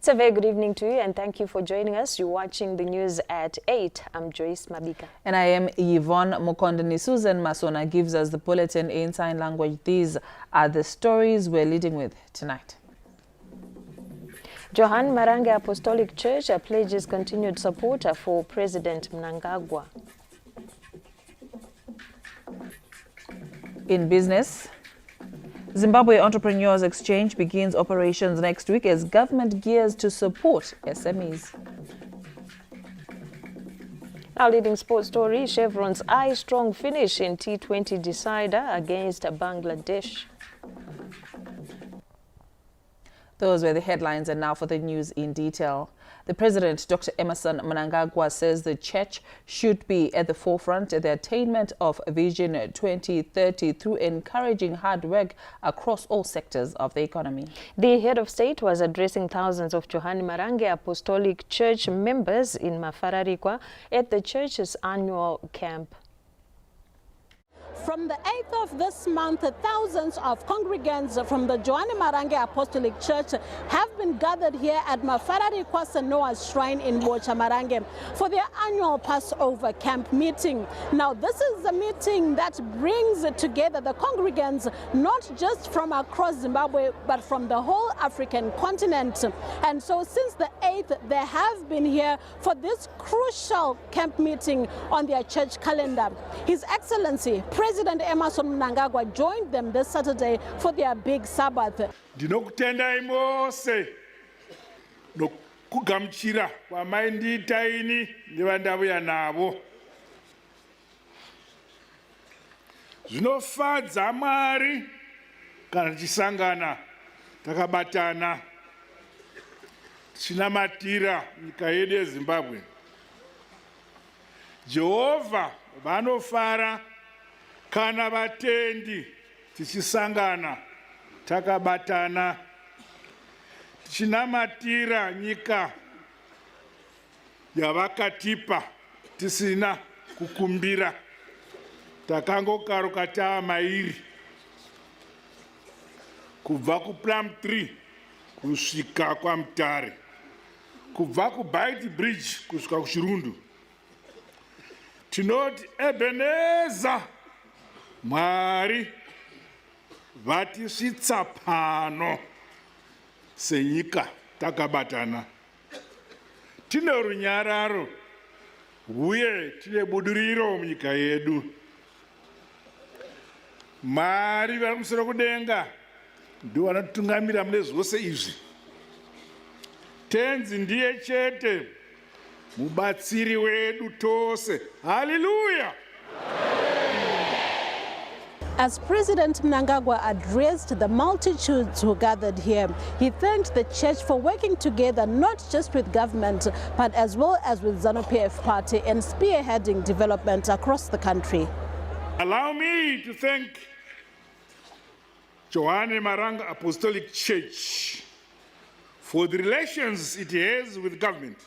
It's a very good evening to you and thank you for joining us. You're watching the news at 8. I'm Joyce Mabika. And I am Yvonne Mukondani. Susan Masona gives us the bulletin in sign language. These are the stories we're leading with tonight. Johan Marange Apostolic Church pledges continued support for President Mnangagwa. In business, Zimbabwe Entrepreneurs Exchange begins operations next week as government gears to support SMEs. Now, leading sports story, Chevron's eye-strong finish in T20 decider against Bangladesh. Those were the headlines, and now for the news in detail. The President, Dr. Emmerson Mnangagwa, says the church should be at the forefront of the attainment of Vision 2030 through encouraging hard work across all sectors of the economy. The head of state was addressing thousands of Johan Marange Apostolic Church members in Mafararikwa at the church's annual camp. From the 8th of this month, thousands of congregants from the Johan Marange Apostolic Church have been gathered here at Mafararikwa Sanoa's Shrine in Bocha Marange for their annual Passover camp meeting. Now, this is a meeting that brings together the congregants not just from across Zimbabwe, but from the whole African continent. And so since the 8th, they have been here for this crucial camp meeting on their church calendar. His Excellency, President Emmerson Mnangagwa joined them this Saturday for their big Sabbath. Ndinokutendai mose nokugamuchira kwamaindiita ini nevandauya navo. Zvinofadza Mwari kana tichisangana takabatana tichinamatira nyika yedu yeZimbabwe. Jehovha vanofara kana vatendi tichisangana takabatana tichinamatira nyika yavakatipa tisina kukumbira, takangokaruka taamairi kubva kuPlum Tree kusvika kwaMutare, kubva kuBite Bridge kusvika kuChirundu. Tinoti Ebeneza, Mwari vatisvitsa pano senyika takabatana. Tine runyararo uye tine budiriro munyika yedu. Mwari vari kumusoro kudenga ndivo vanotungamira mune zvose izvi. Tenzi ndiye chete mubatsiri wedu tose. Hallelujah! As President Mnangagwa addressed the multitudes who gathered here, he thanked the church for working together not just with government, but as well as with ZANU-PF party and spearheading development across the country. Allow me to thank Johan Marange Apostolic Church for the relations it has with government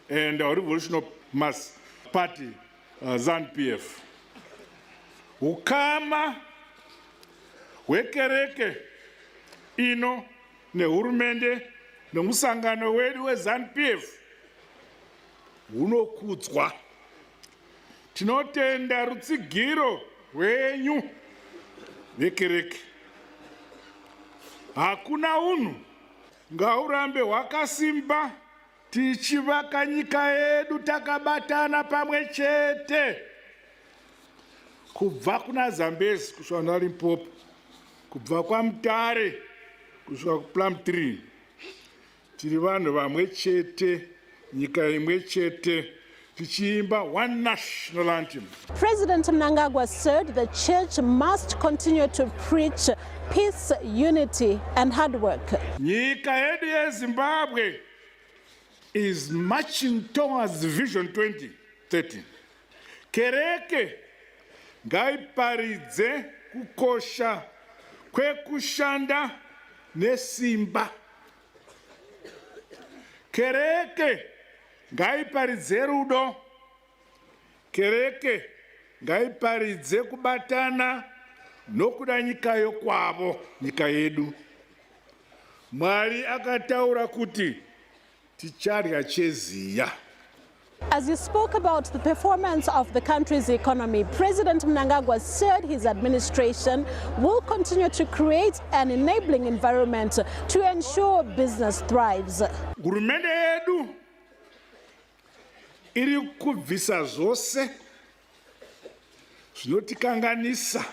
and our Revolutionary Mass Party, ZANU-PF. Ukama wekereke ino nehurumende nemusangano wedu weZANU-PF hunokudzwa. Tinotenda rutsigiro rwenyu vekereke. Hakuna unhu ngaurambe hwakasimba tichivaka nyika yedu takabatana pamwe chete. Kubva kuna Zambezi kusvika kuna Limpopo, kubva kwaMutare kusvika kuPlum Tree, tiri vanhu vamwe chete, nyika imwe chete, tichiimba one national anthem. President Mnangagwa said the church must continue to preach peace, unity and hard work. Nyika yedu yeZimbabwe is marching towards Vision 2030. Kereke ngaiparidze kukosha kwekushanda nesimba. Kereke ngaiparidze rudo. Kereke ngaiparidze kubatana nokuda nyika yokwavo, nyika yedu. Mwari akataura kuti ticharya cheziya. As he spoke about the performance of the country's economy, President Mnangagwa said his administration will continue to create an enabling environment to ensure business thrives. Hurumende yedu iri kubvisa zvose zvinotikanganisa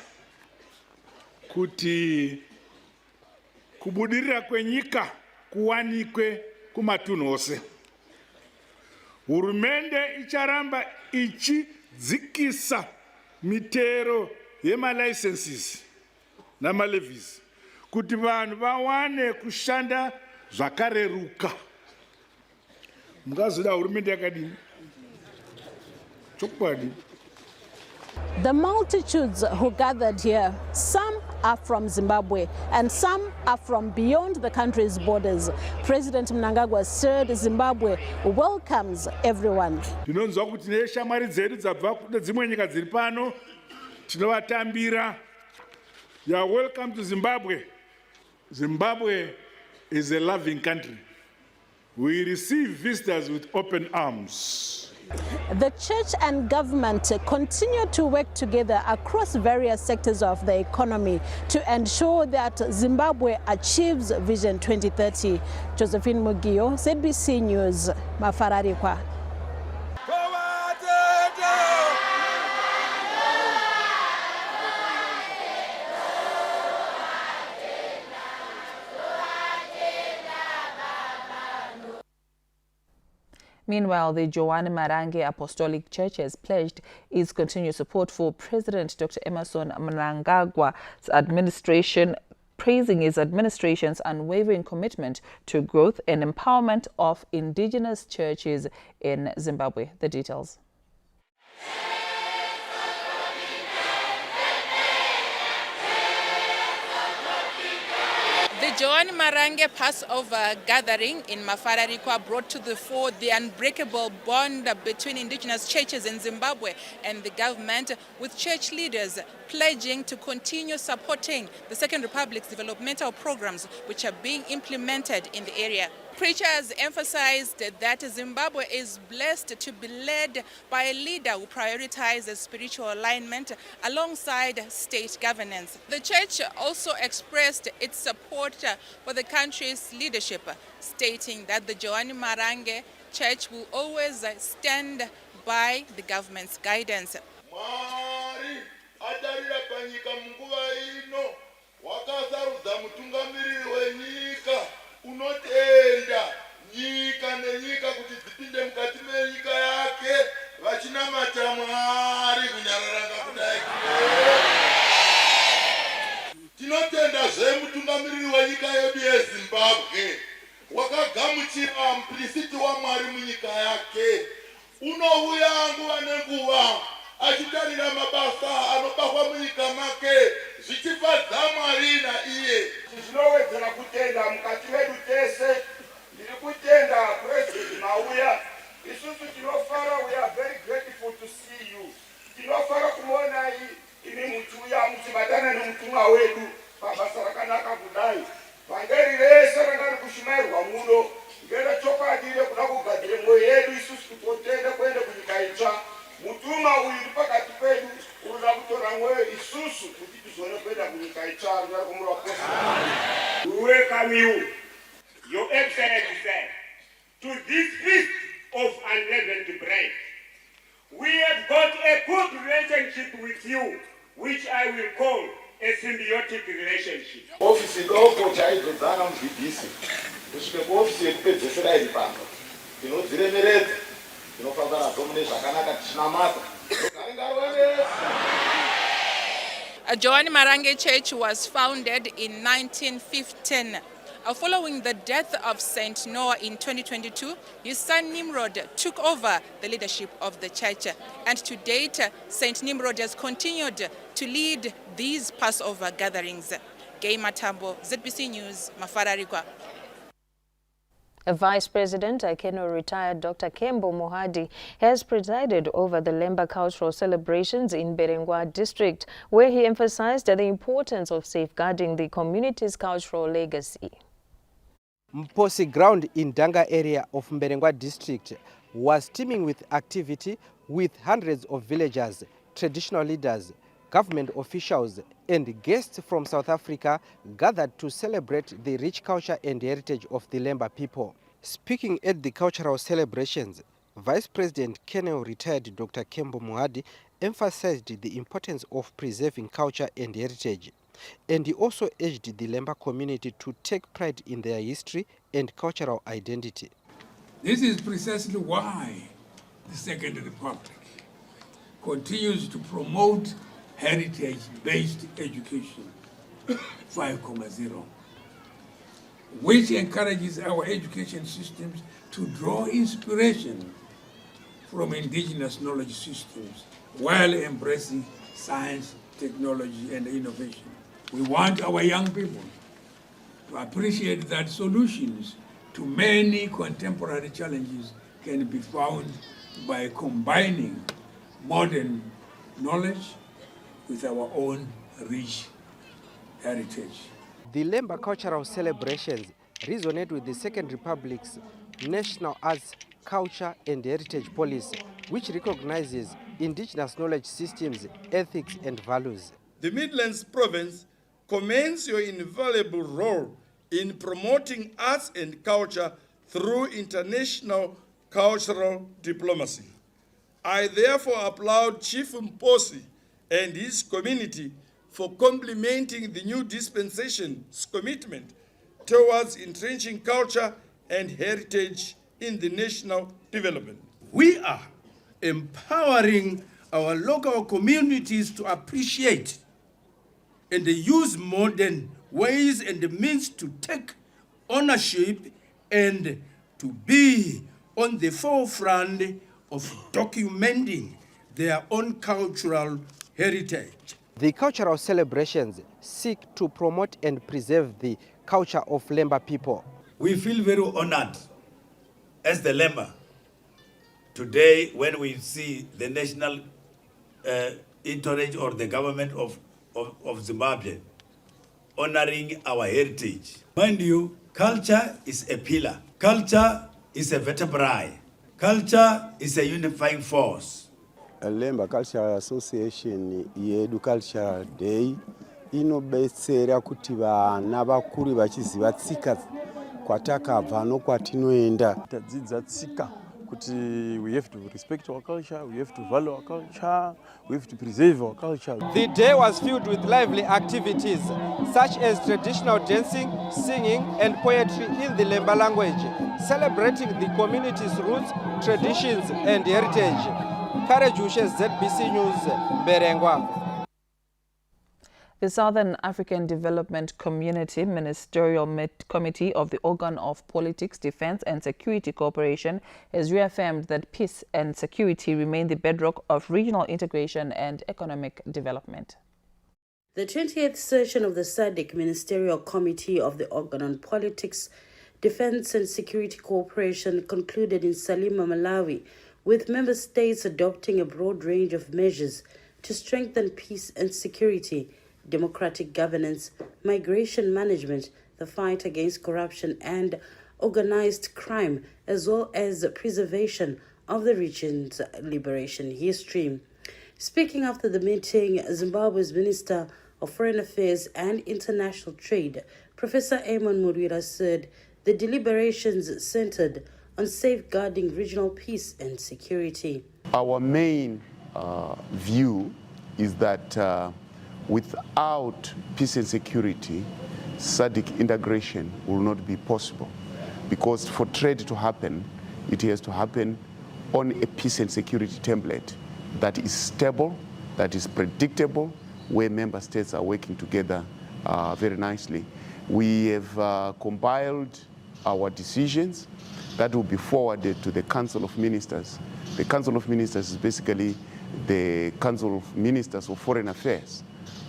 kuti kubudirira kwenyika kuwanikwe kumatunhu ose. Hurumende icharamba ichidzikisa mitero yemalicenses namalevies kuti vanhu vawane kushanda zvakareruka. Mungazoda hurumende yakadini? Chokwadi. The multitudes who gathered here, some are from Zimbabwe and some are from beyond the country's borders. President Mnangagwa said Zimbabwe welcomes everyone. Tinonzwa kuti neshamwari dzedu dzabva kune dzimwe nyika dziri pano tinovatambira. You are welcome to Zimbabwe. Zimbabwe is a loving country. We receive visitors with open arms. The church and government continue to work together across various sectors of the economy to ensure that Zimbabwe achieves Vision 2030. Josephine Mugio, ZBC News, Mafararikwa. Meanwhile, the Joanne Marange Apostolic Church has pledged its continued support for President Dr. Emmerson Mnangagwa's administration, praising his administration's unwavering commitment to growth and empowerment of indigenous churches in Zimbabwe. The details. The Joanne Marange Passover gathering in Mafararikwa brought to the fore the unbreakable bond between indigenous churches in Zimbabwe and the government, with church leaders pledging to continue supporting the Second Republic's developmental programs which are being implemented in the area. Preachers emphasized that Zimbabwe is blessed to be led by a leader who prioritizes spiritual alignment alongside state governance. The church also expressed its support for the country's leadership, stating that the Joanne Marange Church will always stand by the government's guidance. Unotenda nyika nenyika kuti dzipinde mukati menyika yake vachinamata Mwari kunyararanga kudai. Tinotenda zvemutungamiriri wenyika yedu yeZimbabwe wakagamuchira mupristi waMwari munyika yake. Unouya nguva nenguva achitarira mabasa anobahwa munyika make zvichifadza Mwari naiye. Tinowedzera kutenda mukati medu tese. Ndiri kutenda President Mauya. Isusu tinofara, we are very grateful to see you. Tinofara kumona imi mutuya muchibatana nemutumwa wedu pabasa rakanaka kudai. Vangeri rese rangari kushumairwa muno ngere chokwadi rekuda kugadzire mwoyo yedu isusu kutotenda kuende kunyika itsva. Mutuma uyu uri pakati pedu unoda kutora mwoyo isusu kuti tizone kuenda kunyika itsva kumurwa kwose. We welcome you, Your Excellency, to this feast of unleavened bread. We have got a good relationship with you, which I will call a symbiotic relationship. Ofisi doko chaidzana muzvidhisi kusvike kuofisi yekupedzesera iri pano tinodziremeredza tinofamba nadzo mune zvakanaka tichinamata. Joanne Marange Church was founded in 1915. Following the death of Saint Noah in 2022, his son Nimrod took over the leadership of the church. And to date, Saint Nimrod has continued to lead these Passover gatherings. Gay Matambo, ZBC News, Mafararikwa. Vice President Akeno retired Dr. Kembo Mohadi has presided over the Lemba cultural celebrations in Berengwa district, where he emphasized the importance of safeguarding the community's cultural legacy. Mposi ground in Danga area of Mberengwa district was teeming with activity, with hundreds of villagers, traditional leaders, government officials and guests from South Africa gathered to celebrate the rich culture and heritage of the Lemba people. Speaking at the cultural celebrations, Vice President Colonel retired Dr. Kembo Muhadi emphasized the importance of preserving culture and heritage. And he also urged the Lemba community to take pride in their history and cultural identity. This is precisely why the Second Republic continues to promote heritage-based education 5.0, which encourages our education systems to draw inspiration from indigenous knowledge systems while embracing science, technology, and innovation. We want our young people to appreciate that solutions to many contemporary challenges can be found by combining modern knowledge with our own rich heritage. The Lemba cultural celebrations resonate with the Second Republic's National Arts, Culture and Heritage Policy, which recognizes indigenous knowledge systems, ethics and values. The Midlands Province commends your invaluable role in promoting arts and culture through international cultural diplomacy. I therefore applaud Chief Mposi and his community for complementing the new dispensation's commitment towards entrenching culture and heritage in the national development. We are empowering our local communities to appreciate and use modern ways and means to take ownership and to be on the forefront of documenting their own cultural heritage. The cultural celebrations seek to promote and preserve the culture of Lemba people. We feel very honored as the Lemba today when we see the national entourage or the government of Zimbabwe honoring our heritage. Mind you, culture is a pillar. Culture is a vertebrae. Culture is a unifying force. Lemba Cultural Association yedu Cultural Day inobetsera kuti vana vakuru vachiziva tsika kwatakabva nokwatinoenda. Tadzidza tsika kuti we have to respect our culture, we have to value our culture, we have to preserve our culture. The day was filled with lively activities such as traditional dancing, singing and poetry in the Lemba language, celebrating the community's roots, traditions and heritage. Karejushe, ZBC News, Mberengwa. The Southern African Development Community Ministerial Committee of the Organ of Politics, Defense and Security Cooperation has reaffirmed that peace and security remain the bedrock of regional integration and economic development. The 28th session of the SADC Ministerial Committee of the Organ on Politics, Defense and Security Cooperation concluded in Salima, Malawi, with member states adopting a broad range of measures to strengthen peace and security, democratic governance, migration management, the fight against corruption and organized crime, as well as preservation of the region's liberation history. Speaking after the meeting, Zimbabwe's Minister of Foreign Affairs and International Trade, Professor Eamon Murwira, said the deliberations centered on safeguarding regional peace and security. Our main view is that without peace and security, SADC integration will not be possible. Because for trade to happen, it has to happen on a peace and security template that is stable, that is predictable, where member states are working together very nicely. We have compiled our decisions that will be forwarded to the Council of Ministers. The Council of Ministers is basically the Council of Ministers of Foreign Affairs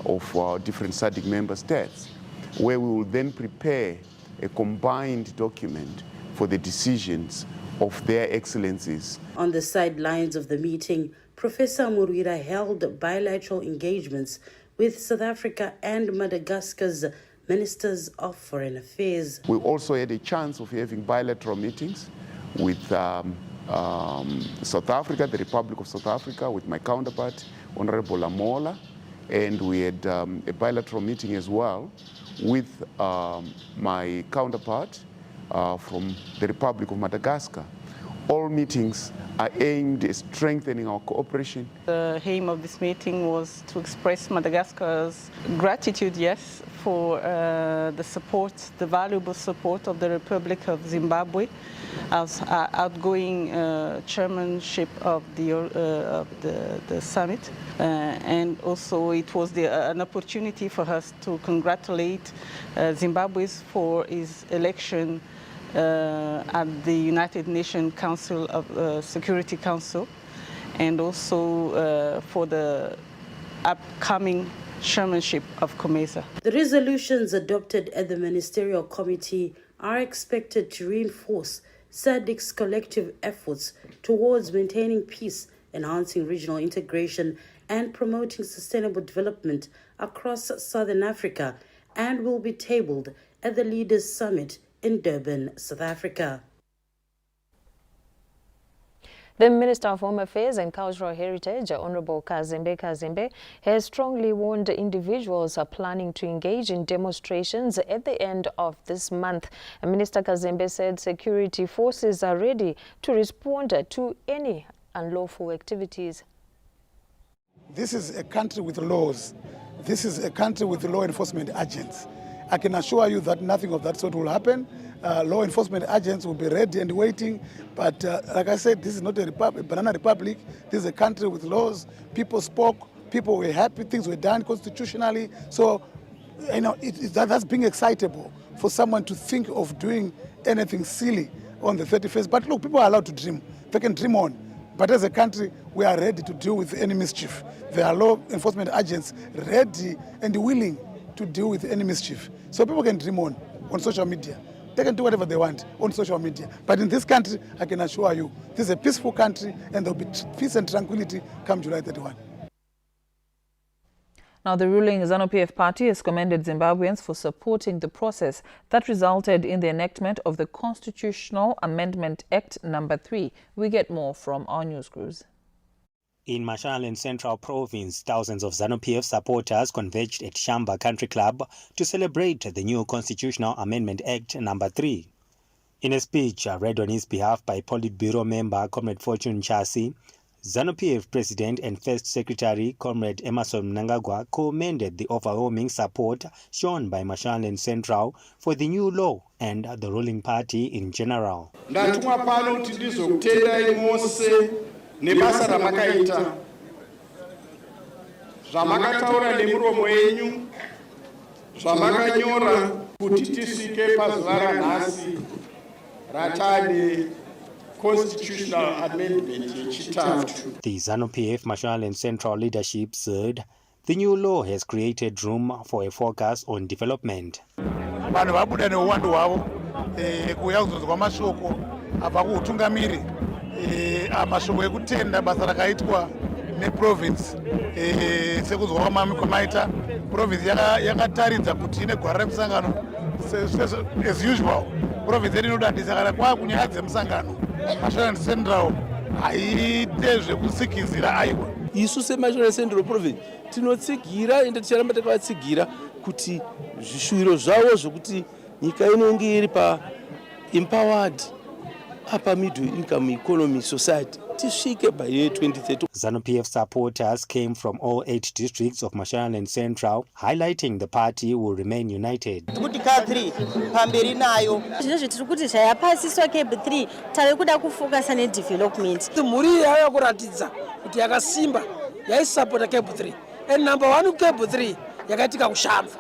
of different SADC member states, where we will then prepare a combined document for the decisions of their excellencies. On the sidelines of the meeting, Professor Murwira held bilateral engagements with South Africa and Madagascar's ministers of foreign affairs. We also had a chance of having bilateral meetings with South Africa, the Republic of South Africa, with my counterpart, Honorable Lamola, and we had a bilateral meeting as well with my counterpart from the Republic of Madagascar. All meetings are aimed at strengthening our cooperation. The aim of this meeting was to express Madagascar's gratitude, yes, for the support, the valuable support of the Republic of Zimbabwe as outgoing chairmanship of the summit. And also it was an opportunity for us to congratulate Zimbabwe for its election at the United Nations Council of Security Council, and also for the upcoming chairmanship of COMESA. The resolutions adopted at the Ministerial Committee are expected to reinforce SADC's collective efforts towards maintaining peace, enhancing regional integration, and promoting sustainable development across Southern Africa, and will be tabled at the Leaders' Summit in Durban, South Africa. The Minister of Home Affairs and Cultural Heritage, Honorable Kazembe Kazembe, has strongly warned individuals are planning to engage in demonstrations at the end of this month. Minister Kazembe said security forces are ready to respond to any unlawful activities. This is a country with laws. This is a country with law enforcement agents. I can assure you that nothing of that sort will happen. Law enforcement agents will be ready and waiting. But like I said, this is not a banana republic. This is a country with laws. People spoke. People were happy. Things were done constitutionally. So, you know, that's being excitable for someone to think of doing anything silly on the 31st. But look, people are allowed to dream. They can dream on. But as a country, we are ready to deal with any mischief. There are law enforcement agents ready and willing to deal with any mischief. So people can dream on social media. They can do whatever they want on social media. But in this country, I can assure you, this is a peaceful country and there will be peace and tranquility come July 31. Now, the ruling ZANU-PF party has commended Zimbabweans for supporting the process that resulted in the enactment of the Constitutional Amendment Act No. 3. We get more from our news crews. In Mashonaland Central Province, thousands of ZANU-PF supporters converged at Shamba Country Club to celebrate the new Constitutional Amendment Act No. 3. In a speech read on his behalf by Politburo member Comrade Fortune Chasi, ZANU-PF President and First Secretary Comrade Emmerson Mnangagwa commended the overwhelming support shown by Mashonaland Central for the new law and the ruling party in general. Nebasa ramakaita zvamakataura nemuromo yenyu zvamakanyora kuti tisvike pazuva ranhasi ratane constitutional amendment yechitatu. The ZANU-PF Mashonaland Central leadership said the new law has created room for a focus on development. Vanhu vabuda neuwandu hwavo kuuya kuzonzwa mashoko abva kuutungamiri mashoko ekutenda basa rakaitwa neprovince sekuzwa kwamaita province yakataridza kuti ine gwara remusangano as usual province yedu inodadisa kana kwakunyaya dzemusangano Mashonaland Central haite zvekusikizira aiwa. Isu seMashonaland Central Province tinotsigira ende ticharamba takatsigira kuti zvishuviro zvavo zvokuti nyika inenge iri pa empowered upper middle income economy society tisvike by year 2030. ZANU-PF supporters came from all 8 districts of Mashonaland Central, highlighting the party will remain united. Kuti K3 pamberi nayo zvinezvi tiri kuti zvayapasiswa K3 tave kuda kufocus nedevelopment. Mhuri yava kuratidza kuti yakasimba yaisapota K3 and number 1 K3 yakaitika kushamba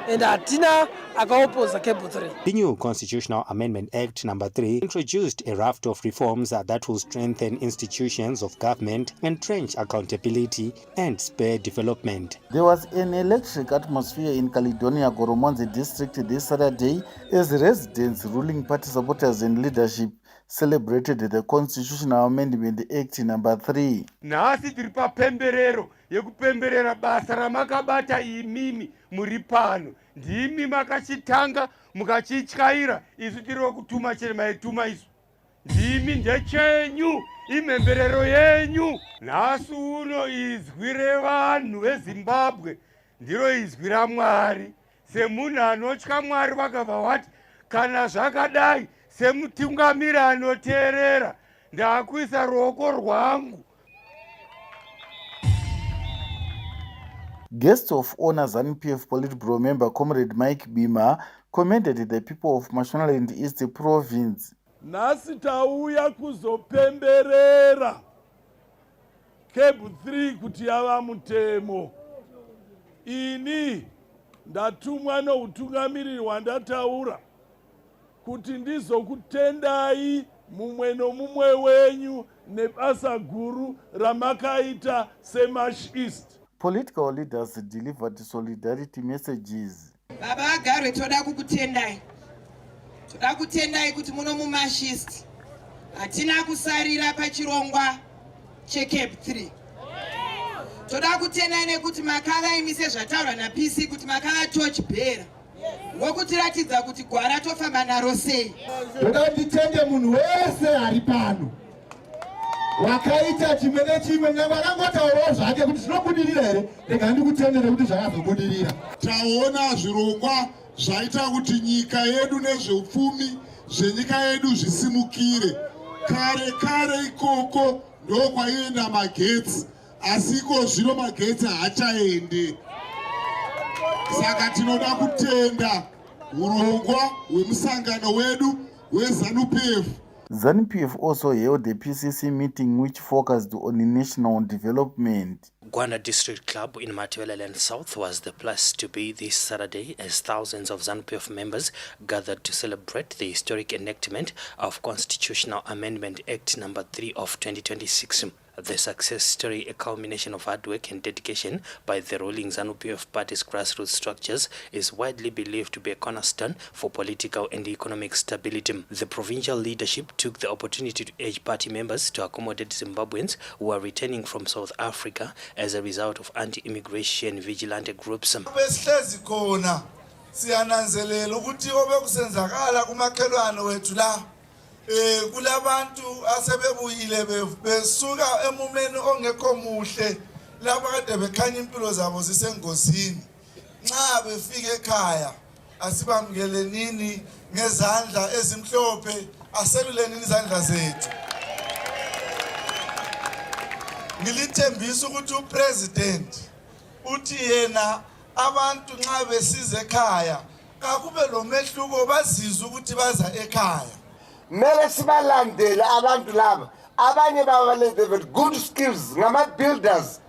and hatina akaopoza K3. The new Constitutional Amendment Act No. 3 introduced a raft of reforms that will strengthen institutions of government, entrench accountability, and spur development. There was an electric atmosphere in Caledonia Goromonzi district this Saturday as residents, ruling party supporters and leadership celebrated the Constitutional Amendment Act number 3. Nhasi tiri papemberero yekupemberera basa ramakabata imimi muri pano. Ndimi makachitanga mukachityaira isu tiri kutuma chero maituma isu. Ndimi ndechenyu imemberero yenyu. Nhasi uno izwi revanhu veZimbabwe ndiro izwi raMwari. Semunhu anotya Mwari vakabva vati kana zvakadai semutungamiri anoteerera ndakuisa ruoko rwangu. Guest of honor ZANU-PF Politburo member Comrade Mike Bima commended the people of Mashonaland East Province. Nasi tauya kuzopemberera Cable 3 kuti yava mutemo. Ini ndatumwa noutungamiriri wandataura kuti ndizokutendai mumwe nomumwe wenyu nebasa guru ramakaita seMash East. Political leaders delivered solidarity messages. Baba Agarwe toda kukutendai. Toda kutendai kuti muno muMash East hatina kusarira pachirongwa cheCape 3. Toda kutendai nekuti makava imise zvataurwa naPC kuti makava torch bearer. Wokutiratidza kuti gwara tofamba naro sei. Toda nditende munhu wese ari pano wakaita chimwe nechimwe nyavanangotaurawo zvake kuti zvinobudirira here, rega ndikutendere kuti zvakazobudirira. Taona zvirongwa zvaita kuti nyika yedu nezveupfumi zvenyika yedu zvisimukire. Kare ikoko ndokwaienda magetsi, asi iko zvino magetsi haachaende. Saka tinoda kutenda urongwa hwemusangano wedu weZANU-PF. ZANU-PF also held a PCC meeting which focused on national development. Gwanda District Club in Matabeleland South was the place to be this Saturday as thousands of ZANU-PF members gathered to celebrate the historic enactment of Constitutional Amendment Act number 3 of 2026. The success story, a culmination of hard work and dedication by the ruling ZANU-PF party's grassroots structures, is widely believed to be a cornerstone for political and economic stability. The provincial leadership took the opportunity to urge party members to accommodate Zimbabweans who are returning from South Africa as a result of anti-immigration vigilante groups. Kulabantu asebebuyile besuka emumeni ongekho muhle lapha kade bekhanya impilo zabo zisengozini. Nxa befika ekhaya asibamkelenini ngezandla ezimhlophe, aselulenini izandla zethu. Ngilithembisa ukuthi upresident uthi yena abantu nxa besize ekhaya akube lo mehluko bazizwe ukuthi baza ekhaya. Mele sibalandele abantu laba abanye baba with good skills ngama-builders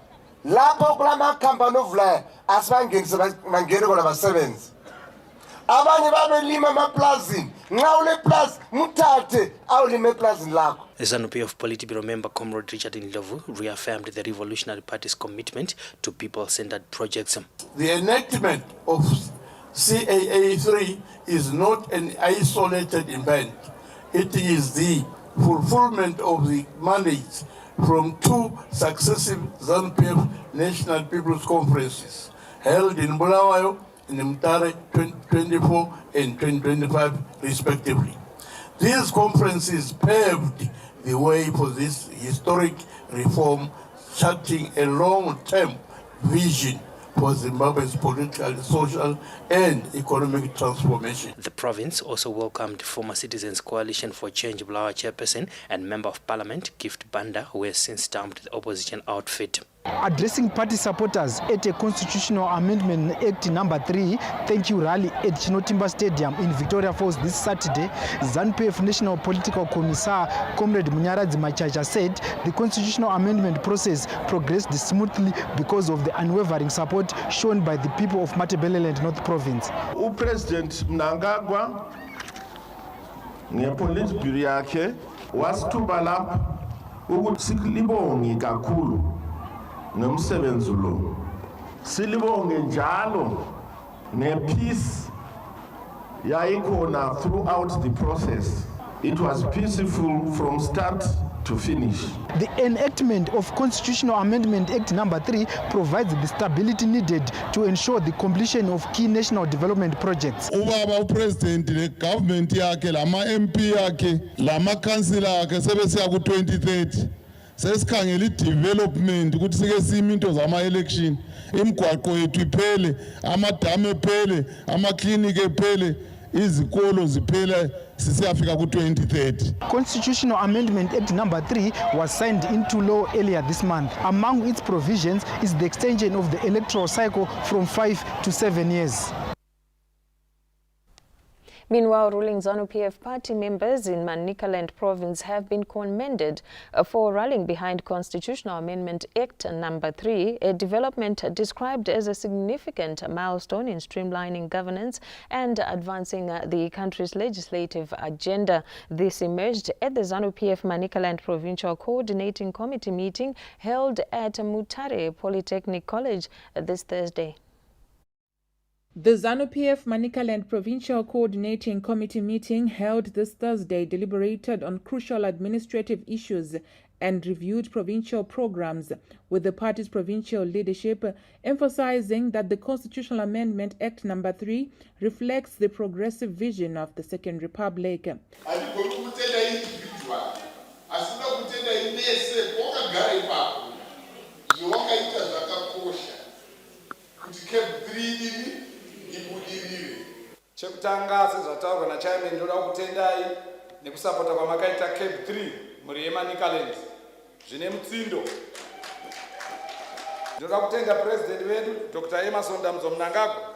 lapho kulama-company ovulayo asibangenise bangene kona basebenzi. Abanye babelima amaplazini, nxa ule plazi muthathe awulime eplazini lakho. ZANU-PF Politburo member Comrade Richard Ndlovu reaffirmed the Revolutionary Party's commitment to people-centered projects. The enactment of CAA 3 is not an isolated event. It is the fulfillment of the mandates from 2 successive ZANU-PF National People's Conferences held in Bulawayo in Mutare 2024 and 2025 respectively. These conferences paved the way for this historic reform, charting a long-term vision for Zimbabwe's political, social, and economic transformation. The province also welcomed former Citizens Coalition for Change Bulawayo chairperson and Member of Parliament Gift Banda, who has since stormed the opposition outfit. Addressing party supporters at a Constitutional Amendment Act number 3 thank you rally at Chinotimba Stadium in Victoria Falls this Saturday, ZANU-PF National Political Commissar Comrade Munyaradzi Machacha said the constitutional amendment process progressed smoothly because of the unwavering support shown by the people of Matabeleland North Province. President Mnangagwa ngepolitburo yakhe wasithuba lapha ukuthi silibonge kakhulu nomsebenzi lo. Silibonge njalo nepeace yayikhona throughout the process. It was peaceful from start to finish. The enactment of Constitutional Amendment Act number 3 provides the stability needed to ensure the completion of key national development projects. Ubaba upresident le government yakhe lama MP yakhe lama councillor yakhe sebesiya ku 2030 sesikhangela i-development ukuthi sike sime into zama-election, imigwaqo yethu iphele, amadami ephele, amakliniki ephele, izikolo ziphele sisiyafika ku 2030. Constitutional Amendment Act number 3 was signed into law earlier this month. Among its provisions is the extension of the electoral cycle from 5 to 7 years. Meanwhile, ruling ZANU-PF party members in Manicaland province have been commended for rallying behind Constitutional Amendment Act number 3, a development described as a significant milestone in streamlining governance and advancing the country's legislative agenda. This emerged at the ZANU-PF Manicaland Provincial Coordinating Committee meeting held at Mutare Polytechnic College this Thursday. The ZANU-PF Manicaland Provincial Coordinating Committee meeting held this Thursday deliberated on crucial administrative issues and reviewed provincial programs, with the party's provincial leadership emphasizing that the Constitutional Amendment Act number 3 reflects the progressive vision of the Second Republic. Chekutanga sezvataurwa nachairman ndoda kutendai nekusapota kwamakaita Cape 3 muri yeManicaland zvine mutsindo. Ndoda kutenda president wedu Dr. Emmerson Damzo Mnangagwa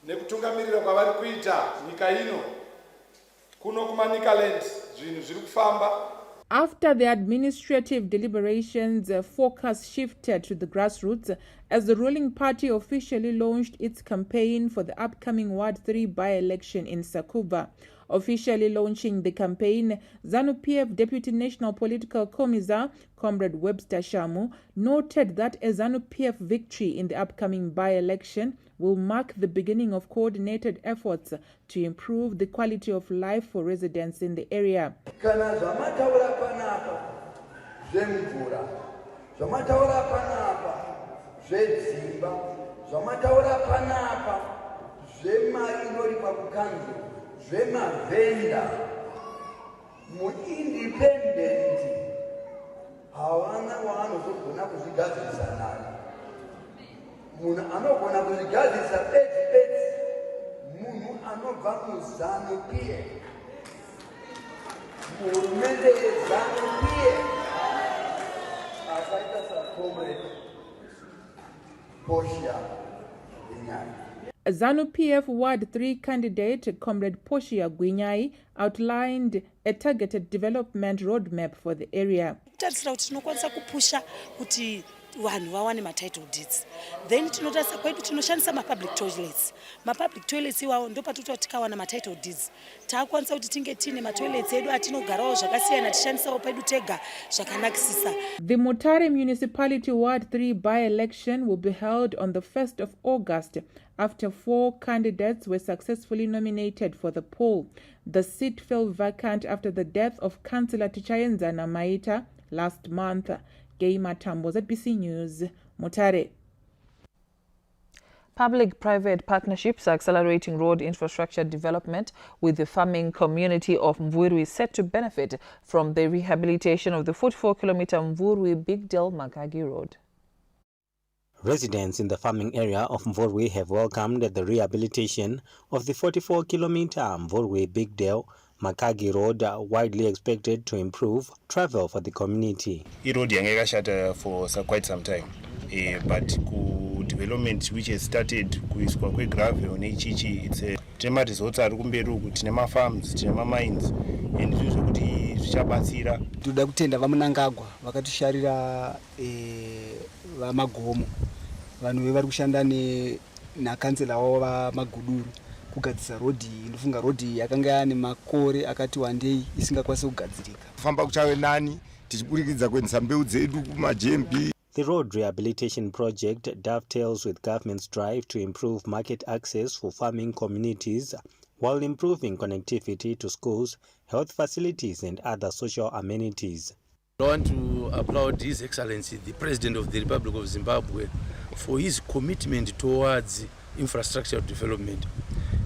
nekutungamirira kwavari kuita nyika ino kuno kuManicaland zvinhu zviri kufamba. After the administrative deliberations, focus shifted to the grassroots as the ruling party officially launched its campaign for the upcoming Ward 3 by-election in Sakuba. Officially launching the campaign, ZANU-PF Deputy National Political Commissar, Comrade Webster Shamu, noted that a ZANU-PF victory in the upcoming by-election will mark the beginning of coordinated efforts to improve the quality of life for residents in the area. Zvemavenda muindependent havana waanozogona kuzvigadzirisa naye. Munhu anogona kuzvigadzirisa bedzi munhu anobva muZANU-PF, hurumende yeZANU-PF akaita saComrade Portia Gwinyai. ZANU-PF Ward 3 candidate Comrade Portia Gwinyai outlined a targeted development roadmap for the area. Tarisira kuti tinokwanisa kupusha kuti vanhu vawane ma-title deeds, then tinotarisa kwedu tinoshandisa ma-public toilets. Ma-public toilets iwawo ndo patoti tikawana ma-title deeds taakwanisa kuti tinge tine ma-toilets edu atinogarawo zvakasiyana tishandisawo pedu tega zvakanakisisa. The Mutare Municipality Ward 3 by-election will be held on the 1st of August after 4 candidates were successfully nominated for the poll. The seat fell vacant after the death of Councillor Tichayenzana Maita last month. Gay Matambos at BC News, Mutare. Public-private partnerships are accelerating road infrastructure development, with the farming community of Mvurwi set to benefit from the rehabilitation of the 44-kilometer Mvurwi-Big Dell Makagi Road. Residents in the farming area of Mvurwi have welcomed the rehabilitation of the 44-kilometer Mvurwi-Big Dell Makagi Road, widely expected to improve travel for the community. The road has shut for quite some time, but development which has started with gravel on HHE, it's a tema results are tinema farms, tinema mines, and this is what zvichabatsira. Toda kutenda vaMunangagwa vakatisharira vamagomo, vanhu vari kushanda nakansela wavo vaMaguduru kugadzisa rodhi. Inofunga rodhi yakanga yaane makore akati wandei isingakwanisi kugadzirika. Kufamba kuchave nani tichiburikidza kuendesa mbeu dzedu kumaJMB. The road rehabilitation project dovetails with government's drive to improve market access for farming communities, while improving connectivity to schools, health facilities and other social amenities. I want to applaud His Excellency, the President of the Republic of Zimbabwe, for his commitment towards infrastructure development.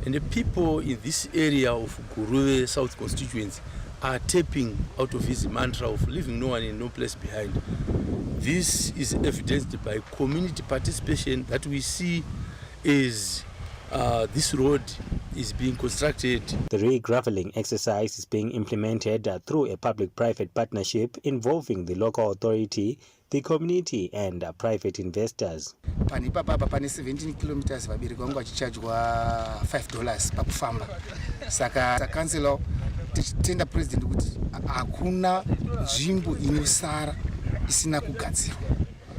And the people in this area of Guruwe South constituency are tapping out of his mantra of leaving no one and no place behind. This is evidenced by community participation that we see as this road is being constructed. The re-gravelling exercise is being implemented through a public-private partnership involving the local authority, the community and private investors. Pani papa pane 17 kilometers vabereki vangu vachicharjwa $5 pakufamba. Saka councilor tichitenda president kuti hakuna nzvimbo inosara isina kugadzirwa.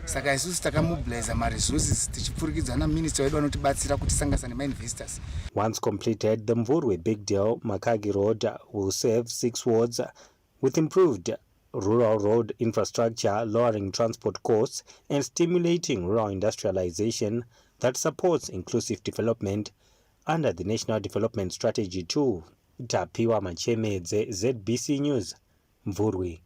Saka isusu takamobilize resources tichipfurikidzana minister wedu anotibatsira kuti sangasane ma-investors. Once completed, the Mvurwe Big Deal Makagi Road will serve 6 wards with improved rural road infrastructure, lowering transport costs and stimulating rural industrialization that supports inclusive development under the National Development Strategy 2. Tapiwa Machemedze, ZBC News, Mvurwe.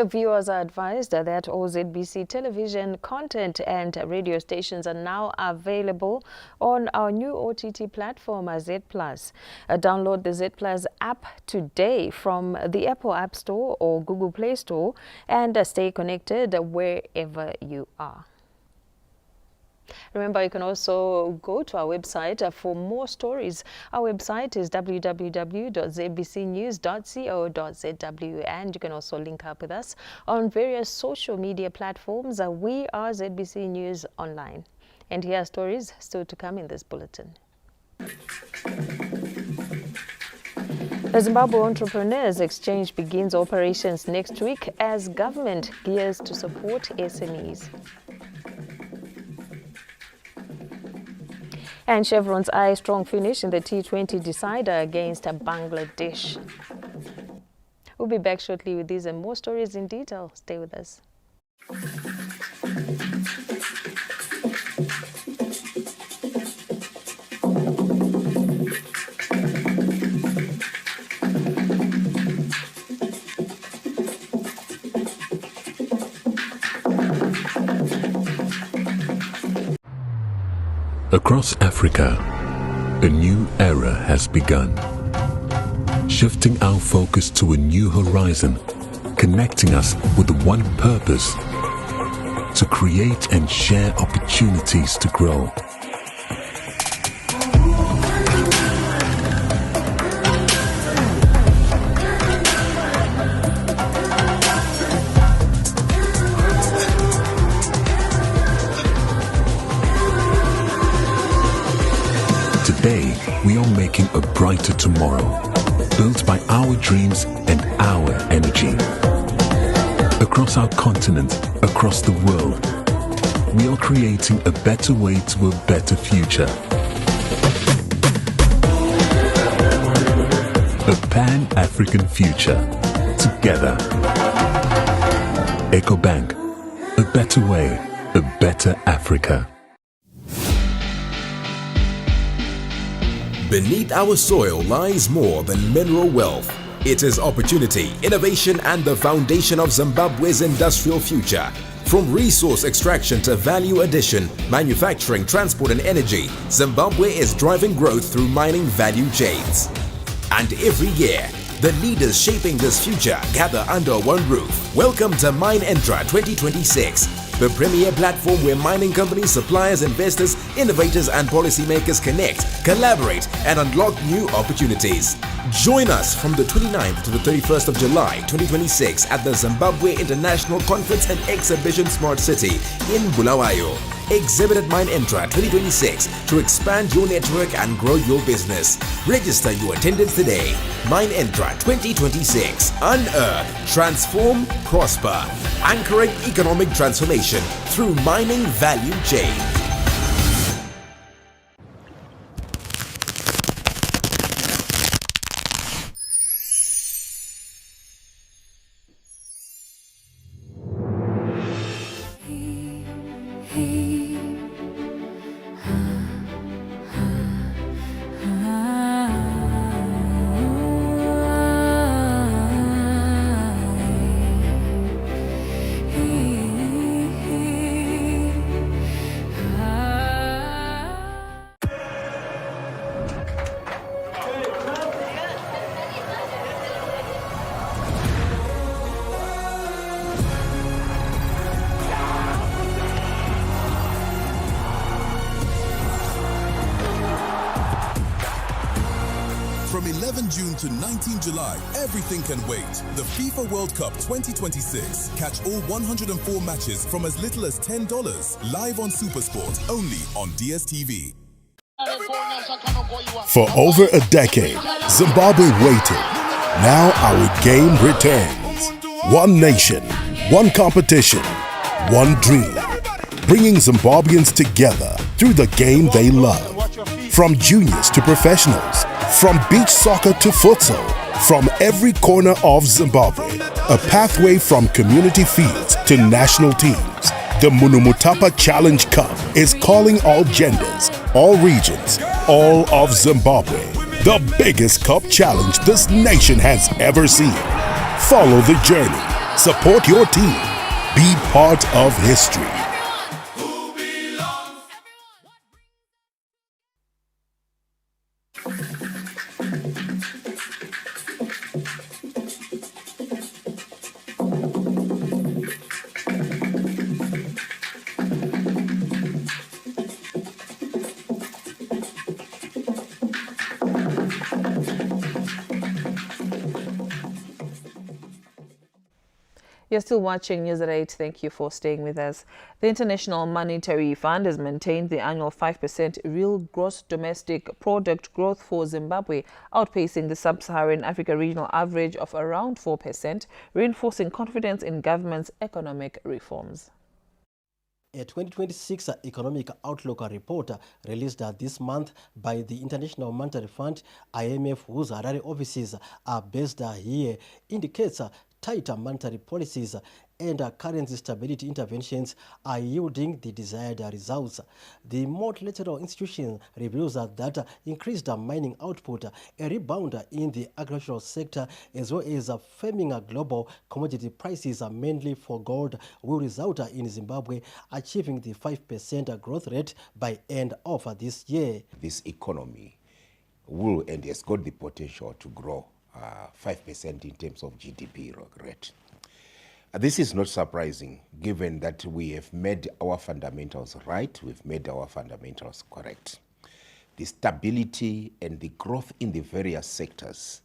Viewers are advised that all ZBC television content and radio stations are now available on our new OTT platform, Z+. Download the Z+ app today from the Apple App Store or Google Play Store and stay connected wherever you are. Remember, you can also go to our website for more stories. Our website is www.zbcnews.co.zw, and you can also link up with us on various social media platforms. We are ZBC News Online. And here are stories still to come in this bulletin. The Zimbabwe Entrepreneurs Exchange begins operations next week as government gears to support SMEs. And Chevron's eye strong finish in the T20 decider against Bangladesh. We'll be back shortly with these and more stories in detail. Stay with us. Across Africa, a new era has begun, shifting our focus to a new horizon, connecting us with one purpose: to create and share opportunities to grow. Today, we are making a brighter tomorrow, built by our dreams and our energy. Across our continent, across the world, we are creating a better way to a better future. A Pan-African future. Together. EcoBank. A better way, a better Africa. Beneath our soil lies more than mineral wealth. It is opportunity, innovation, and the foundation of Zimbabwe's industrial future. From resource extraction to value addition, manufacturing, transport, and energy, Zimbabwe is driving growth through mining value chains. And every year, the leaders shaping this future gather under one roof. Welcome to MineEntra 2026. The premier platform where mining companies, suppliers, investors, innovators and policymakers connect, collaborate and unlock new opportunities. Join us from the 29th to the 31st of July 2026 at the Zimbabwe International Conference and Exhibition Smart City in Bulawayo. Exhibit at MineEntra 2026 to expand your network and grow your business. Register your attendance today. MineEntra 2026. Unearth, transform, prosper. Anchoring economic transformation through mining value chain. Ah From 11 June to 19 July, everything can wait. The FIFA World Cup 2026. Catch all 104 matches from as little as $10. Live on SuperSport, only on DSTV. For over a decade, Zimbabwe waited. Now our game returns. One nation, one competition, one dream. Bringing Zimbabweans together through the game they love. From juniors to professionals, from beach soccer to futsal, from every corner of Zimbabwe, a pathway from community fields to national teams. The Munumutapa Challenge Cup is calling all genders, all regions, all of Zimbabwe. The biggest cup challenge this nation has ever seen. Follow the journey, support your team, be part of history. You're still watching News at 8. Thank you for staying with us. The International Monetary Fund has maintained the annual 5% real gross domestic product growth for Zimbabwe, outpacing the sub-Saharan Africa regional average of around 4%, reinforcing confidence in government's economic reforms. A 2026 economic outlook report released this month by the International Monetary Fund, IMF, whose Harare offices are based here, indicates tighter monetary policies and currency stability interventions are yielding the desired results. The multilateral institution reveals that increased mining output, a rebound in the agricultural sector, as well as firming global commodity prices, mainly for gold, will result in Zimbabwe achieving the 5% growth rate by end of this year. This economy will and has got the potential to grow 5% in terms of GDP rate. This is not surprising, given that we have made our fundamentals right, we've made our fundamentals correct. The stability and the growth in the various sectors,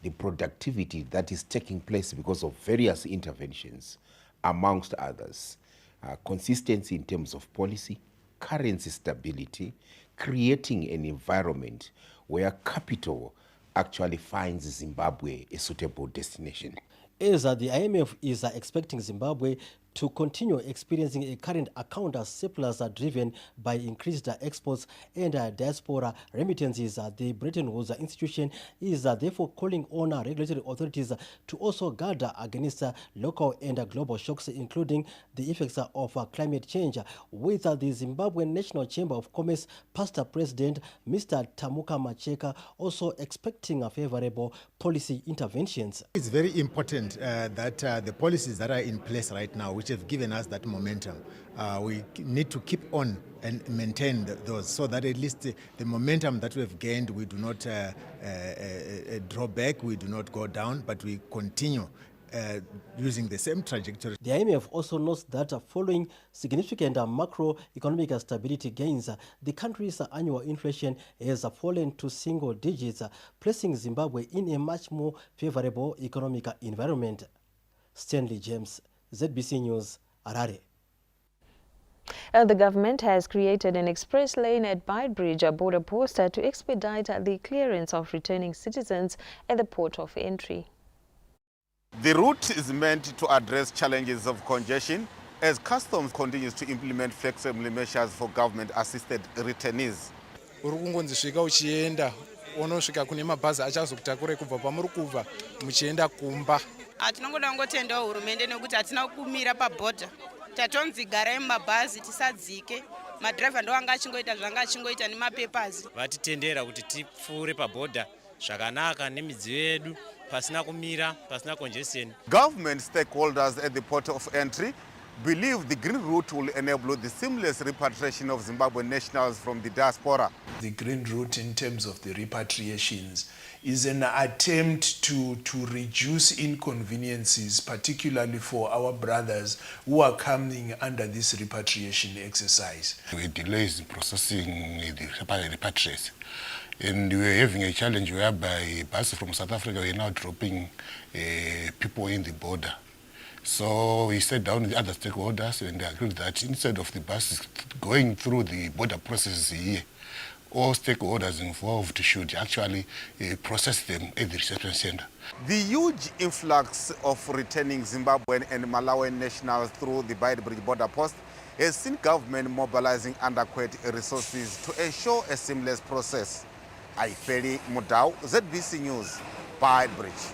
the productivity that is taking place because of various interventions, amongst others, consistency in terms of policy, currency stability, creating an environment where capital actually finds Zimbabwe a suitable destination. As the IMF is expecting Zimbabwe to continue experiencing a current account surplus driven by increased exports and diaspora remittances, the Bretton Woods institution is therefore calling on regulatory authorities to also guard against local and global shocks, including the effects of climate change, with the Zimbabwean National Chamber of Commerce past president Mr. Tamuka Macheka also expecting favorable policy interventions. It's very important that the policies that are in place right now, which have given us that momentum, we need to keep on and maintain those, so that at least the momentum that we have gained, we do not draw back, we do not go down, but we continue using the same trajectory. The IMF also notes that following significant macroeconomic stability gains, the country's annual inflation has fallen to single digits, placing Zimbabwe in a much more favorable economic environment. Stanley James, ZBC News, Harare. The government has created an express lane at Beitbridge, a border post, to expedite the clearance of returning citizens at the port of entry. The route is meant to address challenges of congestion as customs continues to implement flexible measures for government-assisted returnees. Urukungonzisvika uchienda unosvika kune mabhazi achazokutakure kubva pamuri kubva muchienda kumba. Tinongoda kungotenda hurumende nekuti hatina kumira pabhodha. Tatonzi garai mumabhazi tisadzike. Madhiraivha ndo anga achingoita zvanga achingoita nemapepazi. Vatitendera kuti tipfuure pabhodha zvakanaka nemidziyo yedu pasina kumira, pasina congestion. Government stakeholders at the port of entry believe the green route will enable the seamless repatriation of Zimbabwean nationals from the diaspora. The green route in terms of the repatriations is an attempt to reduce inconveniences, particularly for our brothers who are coming under this repatriation exercise. It delays processing the repatriates. And we were having a challenge whereby buses from South Africa were now dropping people in the border. So we sat down with the other stakeholders and agreed that instead of the buses going through the border processes here, all stakeholders involved should actually process them at the reception center. The huge influx of returning Zimbabwean and Malawian nationals through the Beitbridge border post has seen government mobilizing adequate resources to ensure a seamless process. Aifeli Mudau, ZBC News, Beitbridge.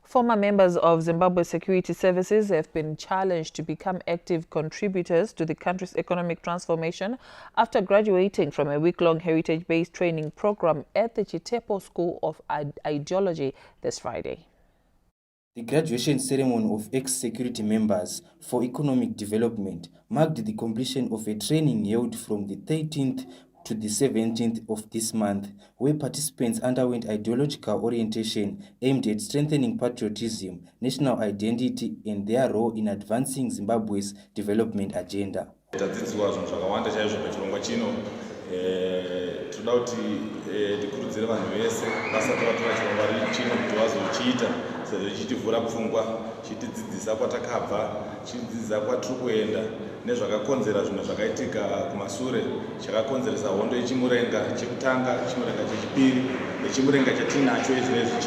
Former members of Zimbabwe Security Services have been challenged to become active contributors to the country's economic transformation after graduating from a week-long heritage-based training program at the Chitepo School of Ideology this Friday. The graduation ceremony of ex-security members for economic development marked the completion of a training held from the 13th to the 17th of this month, where participants underwent ideological orientation aimed at strengthening patriotism, national identity, and their role in advancing Zimbabwe's development agenda. nezvakakonzera zvinhu zvakaitika kumasure chakakonzeresa hondo yechimurenga chekutanga chimurenga chechipiri nechimurenga chatinacho izvezvi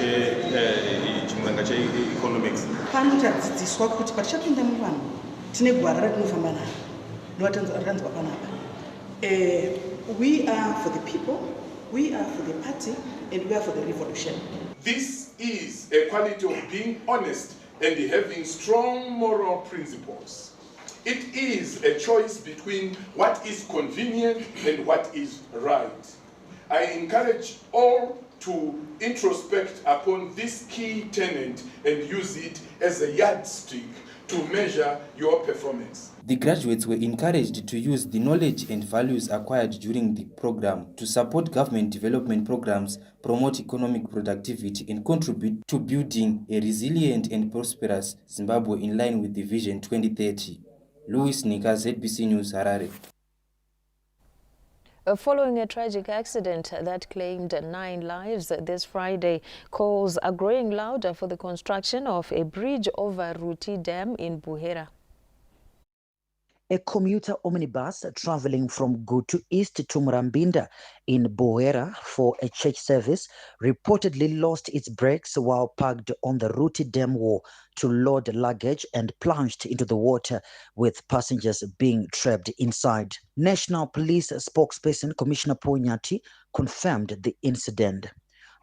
chimurenga cheeconomics. Pano tadzidziswa kuti patichapinda muvanhu tine gwara ratinofamba naro ndoratanzwa panapa. We are for the people, we are for the party, and we are for the revolution. This is a quality of being honest and having strong moral principles. It is a choice between what is convenient and what is right. I encourage all to introspect upon this key tenet and use it as a yardstick to measure your performance. The graduates were encouraged to use the knowledge and values acquired during the program to support government development programs, promote economic productivity, and contribute to building a resilient and prosperous Zimbabwe in line with the Vision 2030. Louis Nika, ZBC News, Harare. Following a tragic accident that claimed 9 lives this Friday, calls are growing louder for the construction of a bridge over Ruti Dam in Buhera. A commuter omnibus traveling from Gutu East to Murambinda in Buhera for a church service reportedly lost its brakes while parked on the Ruti Dam wall to load luggage and plunged into the water, with passengers being trapped inside. National Police spokesperson Commissioner Ponyati confirmed the incident.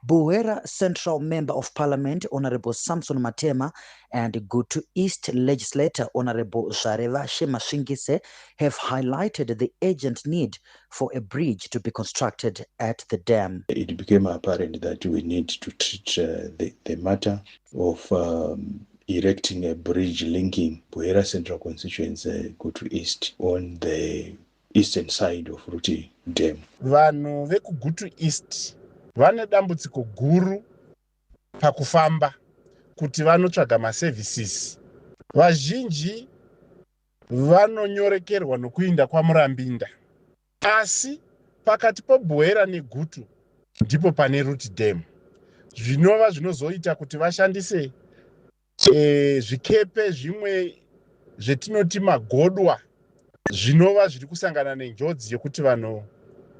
Buhera Central Member of Parliament Honorable Samson Matema and Gutu East Legislator Honorable Zareva Shemashingise have highlighted the urgent need for a bridge to be constructed at the dam. It became apparent that we need to treat the matter of erecting a bridge linking Buhera Central Constituency Gutu East on the eastern side of Ruti Dam. Vanhu vekuGutu East vane dambudziko guru pakufamba kuti vanotsvaga maservices. Vazhinji vanonyorekerwa nokuinda kwaMurambinda, asi pakati peBuhera neGutu ndipo pane Ruti Dam, zvinova zvinozoita kuti vashandise zvikepe zvimwe zvetinoti magodwa, zvinova zviri kusangana nenjodzi yekuti vanhu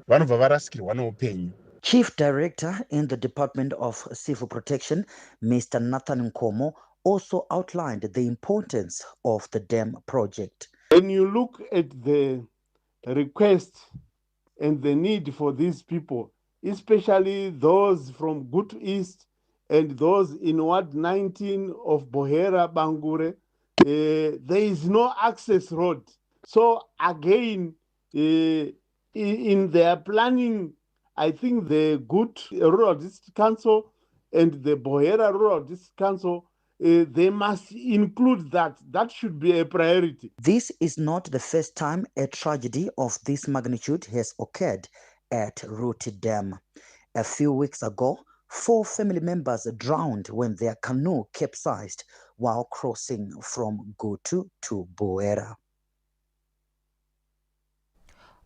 vanobva varasikirwa neupenyu. Chief Director in the Department of Civil Protection, Mr. Nathan Nkomo, also outlined the importance of the dam project. When you look at the request and the need for these people, especially those from Gutu East and those in Ward 19 of Buhera Bangure, there is no access road. So again, in their planning, I think the Gutu Rural District Council and the Buhera Rural District Council, they must include that. That should be a priority. This is not the first time a tragedy of this magnitude has occurred at Ruti Dam. A few weeks ago, 4 family members drowned when their canoe capsized while crossing from Gutu to Buhera.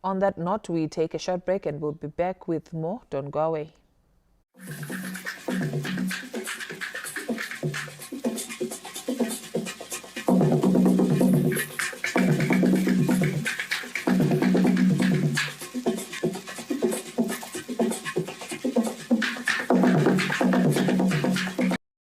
On that note, we take a short break and we'll be back with more. Don't go away.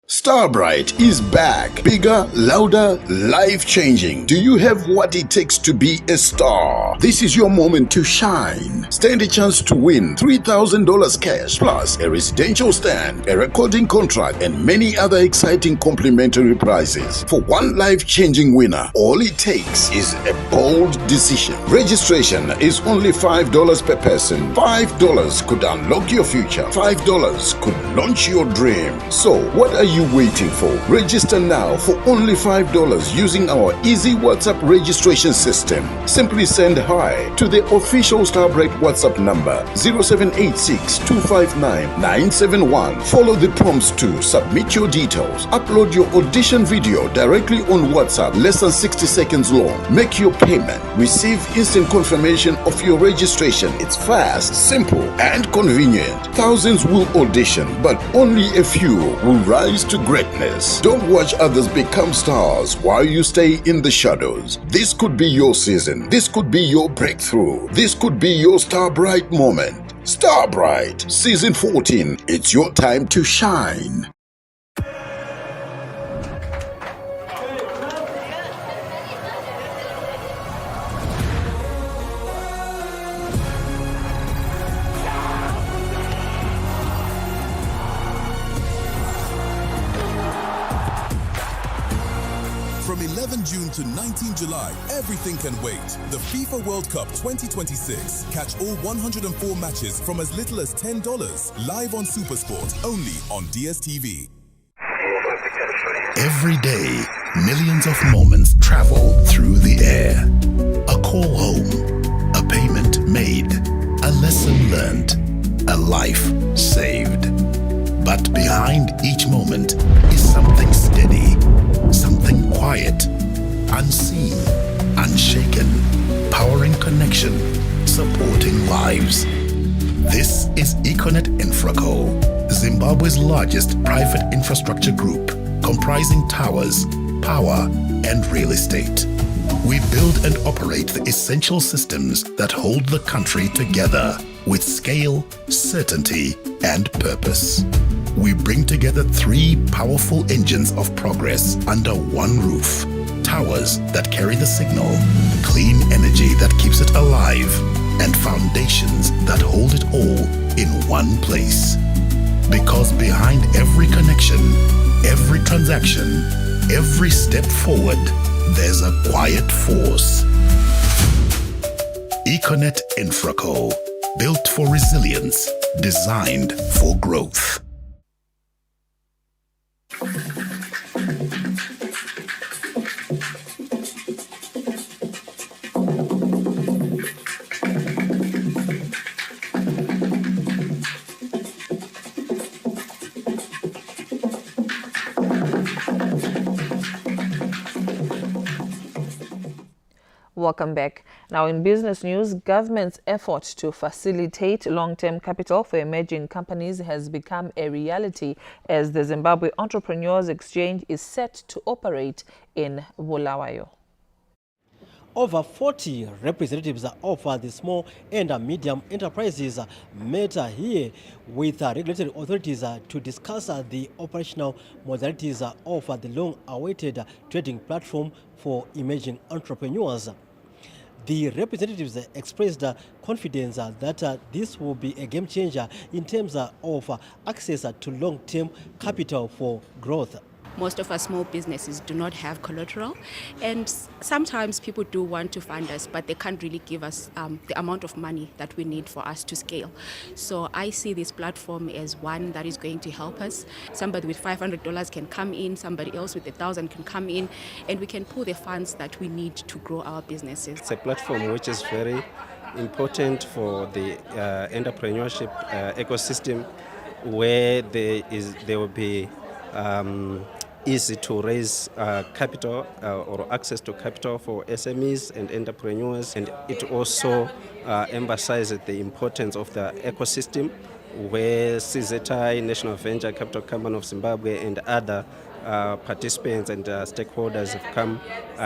Starbright is back. Bigger, louder, life-changing. Do you have what it takes to be a star? This is your moment to shine. Stand a chance to win $3,000 cash plus a residential stand, a recording contract, and many other exciting complimentary prizes. For one life-changing winner, all it takes is a bold decision. Registration is only $5 per person. $5 could unlock your future. $5 could launch your dream. So, what are you waiting for? Register now for only $5 using our easy WhatsApp registration system. Simply send hi to the official Starbright WhatsApp number 0786 259 971. Follow the prompts to submit your details. Upload your audition video directly on WhatsApp, less than 60 seconds long. Make your payment. Receive instant confirmation of your registration. It's fast, simple, and convenient. Thousands will audition, but only a few will rise to greatness. Don't watch others become stars while you stay in the shadows. This could be your season. This could be your breakthrough. This could be your Starbright moment. Starbright, Season 14. It's your time to shine. From 11 June to 19 July, everything can wait. The FIFA World Cup 2026. Catch all 104 matches from as little as $10. Live on SuperSport, only on DSTV. Every day, millions of moments travel through the air. A call home, a payment made, a lesson learned, a life saved. But behind each moment is something steady, something quiet, unseen, unshaken, powering connection, supporting lives. This is Econet Infraco, Zimbabwe's largest private infrastructure group, comprising towers, power, and real estate. We build and operate the essential systems that hold the country together with scale, certainty, and purpose. We bring together three powerful engines of progress under one roof. Towers that carry the signal, clean energy that keeps it alive, and foundations that hold it all in one place. Because behind every connection, every transaction, every step forward, there's a quiet force. Econet Infraco, built for resilience, designed for growth. Welcome back. Now in business news, government's effort to facilitate long-term capital for emerging companies has become a reality as the Zimbabwe Entrepreneurs Exchange is set to operate in Bulawayo. Over 40 representatives of the small and medium enterprises met here with regulatory authorities to discuss the operational modalities of the long-awaited trading platform for emerging entrepreneurs. The representatives expressed confidence that this will be a game changer in terms of access to long-term capital for growth. Most of our small businesses do not have collateral, and sometimes people do want to fund us, but they can't really give us the amount of money that we need for us to scale. So I see this platform as one that is going to help us. Somebody with $500 can come in, somebody else with $1,000 can come in, and we can pull the funds that we need to grow our businesses. It's a platform which is very important for the entrepreneurship ecosystem, where there will be easy to raise capital or access to capital for SMEs and entrepreneurs, and it also emphasizes the importance of the ecosystem where CZI, National Venture Capital Company of Zimbabwe, and other participants and stakeholders have come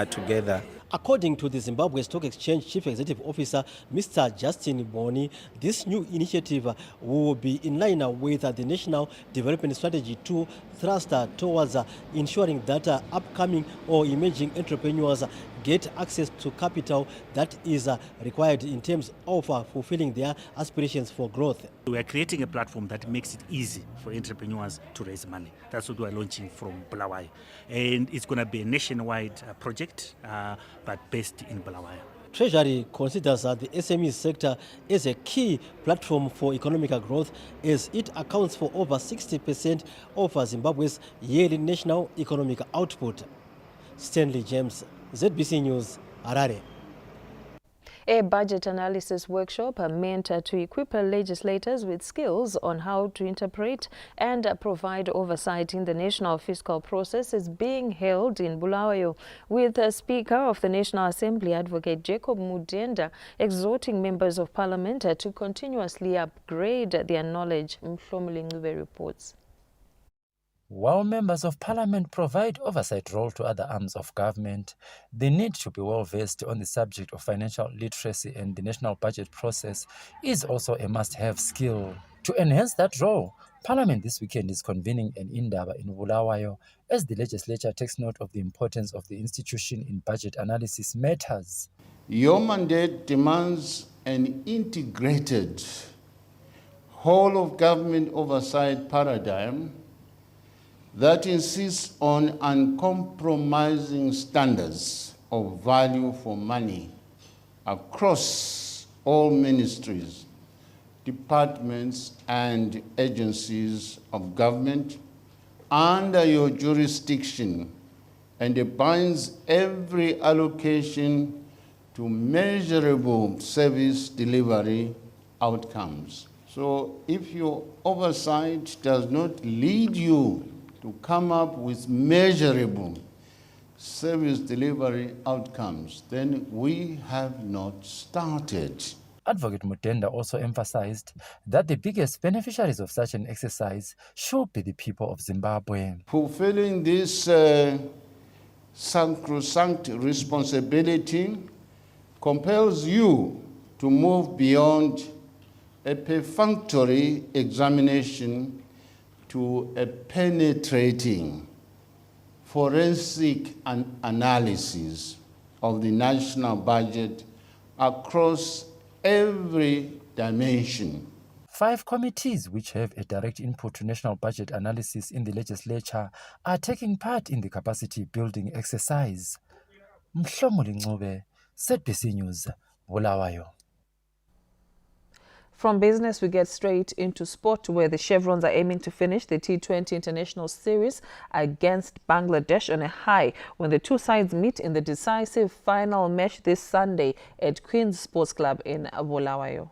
together. According to the Zimbabwe Stock Exchange Chief Executive Officer, Mr. Justin Boni, this new initiative will be in line with the National Development Strategy to thrust towards ensuring that upcoming or emerging entrepreneurs get access to capital that is required in terms of fulfilling their aspirations for growth. We are creating a platform that makes it easy for entrepreneurs to raise money. That's what we are launching from Bulawayo. And it's going to be a nationwide project, but based in Bulawayo. Treasury considers the SME sector as a key platform for economic growth, as it accounts for over 60% of Zimbabwe's yearly national economic output. Stanley James, ZBC News, Harare. A budget analysis workshop meant to equip legislators with skills on how to interpret and provide oversight in the national fiscal process is being held in Bulawayo, with Speaker of the National Assembly, Advocate Jacob Mudenda, exhorting members of parliament to continuously upgrade their knowledge. Mhlomuli Ncube reports. While members of parliament provide oversight role to other arms of government, they need to be well versed on the subject of financial literacy, and the national budget process is also a must-have skill. To enhance that role, Parliament this weekend is convening an Indaba in Bulawayo as the legislature takes note of the importance of the institution in budget analysis matters. Your mandate demands an integrated whole of government oversight paradigm that insists on uncompromising standards of value for money across all ministries, departments, and agencies of government under your jurisdiction, and binds every allocation to measurable service delivery outcomes. So if your oversight does not lead you to come up with measurable service delivery outcomes, then we have not started. Advocate Mudenda also emphasized that the biggest beneficiaries of such an exercise should be the people of Zimbabwe. Fulfilling this sacrosanct responsibility compels you to move beyond a perfunctory examination to a penetrating forensic analysis of the national budget across every dimension. 5 committees which have a direct input to national budget analysis in the legislature are taking part in the capacity building exercise. Mhlomuli Ncube, ZBC News, Bulawayo. From business, we get straight into sport, where the Chevrons are aiming to finish the T20 International Series against Bangladesh on a high when the two sides meet in the decisive final match this Sunday at Queen's Sports Club in Bulawayo.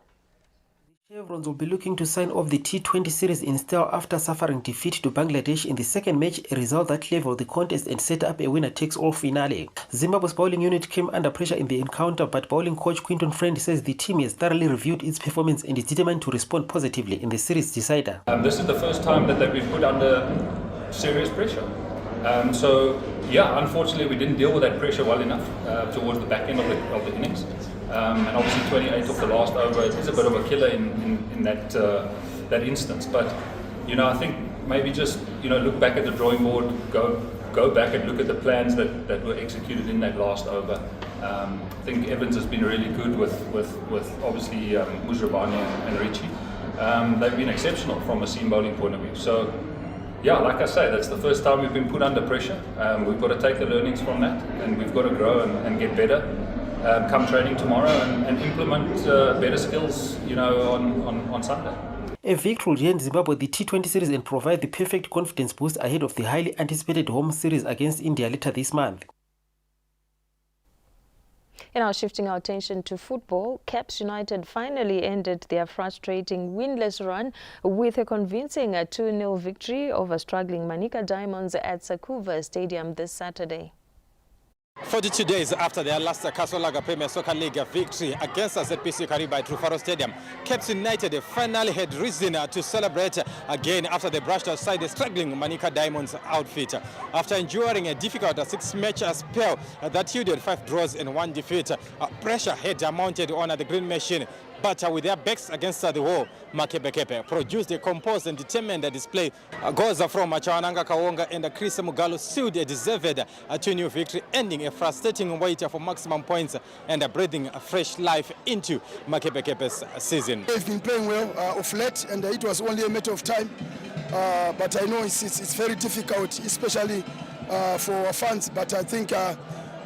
Chevrons will be looking to sign off the T20 series in style after suffering defeat to Bangladesh in the second match, a result that leveled the contest and set up a winner-takes-all finale. Zimbabwe's bowling unit came under pressure in the encounter, but bowling coach Quinton Friend says the team has thoroughly reviewed its performance and is determined to respond positively in the series decider. This is the first time that they've been put under serious pressure. Unfortunately we didn't deal with that pressure well enough towards the back end of the innings. And obviously 28 off the last over is a bit of a killer in that instance. But I think maybe just look back at the drawing board, go back and look at the plans that were executed in that last over. I think Evans has been really good with obviously Mujrabani and Richie. They've been exceptional from a seam bowling point of view. So like I say, that's the first time we've been put under pressure. We've got to take the learnings from that, and we've got to grow and get better. Come training tomorrow and implement better skills, on Sunday. A victory will end Zimbabwe the T20 series and provide the perfect confidence boost ahead of the highly anticipated home series against India later this month. And now shifting our attention to football, Caps United finally ended their frustrating winless run with a convincing 2-0 victory over struggling Manica Diamonds at Sakuva Stadium this Saturday. 42 days after their last Kasolaga Premier Soccer League victory against ZPC Kariba at Rufaro Stadium, Caps United finally had reason to celebrate again after they brushed aside the struggling Manica Diamonds outfit. After enduring a difficult 6-match spell that yielded 5 draws and 1 defeat, pressure had mounted on the Green Machine. But with their backs against the wall, Makebekepe produced a composed and determined display. Goals from Chawananga Kawonga and Chris Mugalo sealed a deserved 2-0 victory, ending a frustrating wait for maximum points and breathing fresh life into Makebekepe's season. They've been playing well of late, and it was only a matter of time. But I know it's very difficult, especially for our fans. But I think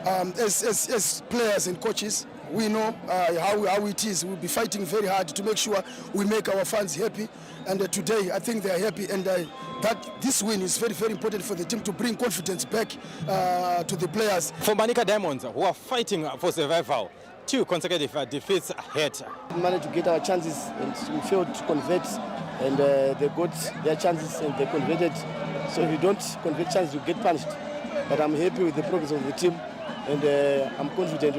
as players and coaches, we know how it is. We'll be fighting very hard to make sure we make our fans happy. And today, I think they are happy. And that this win is very, very important for the team to bring confidence back to the players. For Manica Diamonds, who are fighting for survival, 2 consecutive defeats ahead. We managed to get our chances and we failed to convert. And they got their chances and they converted. So if you don't convert chances, you get punished. But I'm happy with the progress of the team. And I'm confident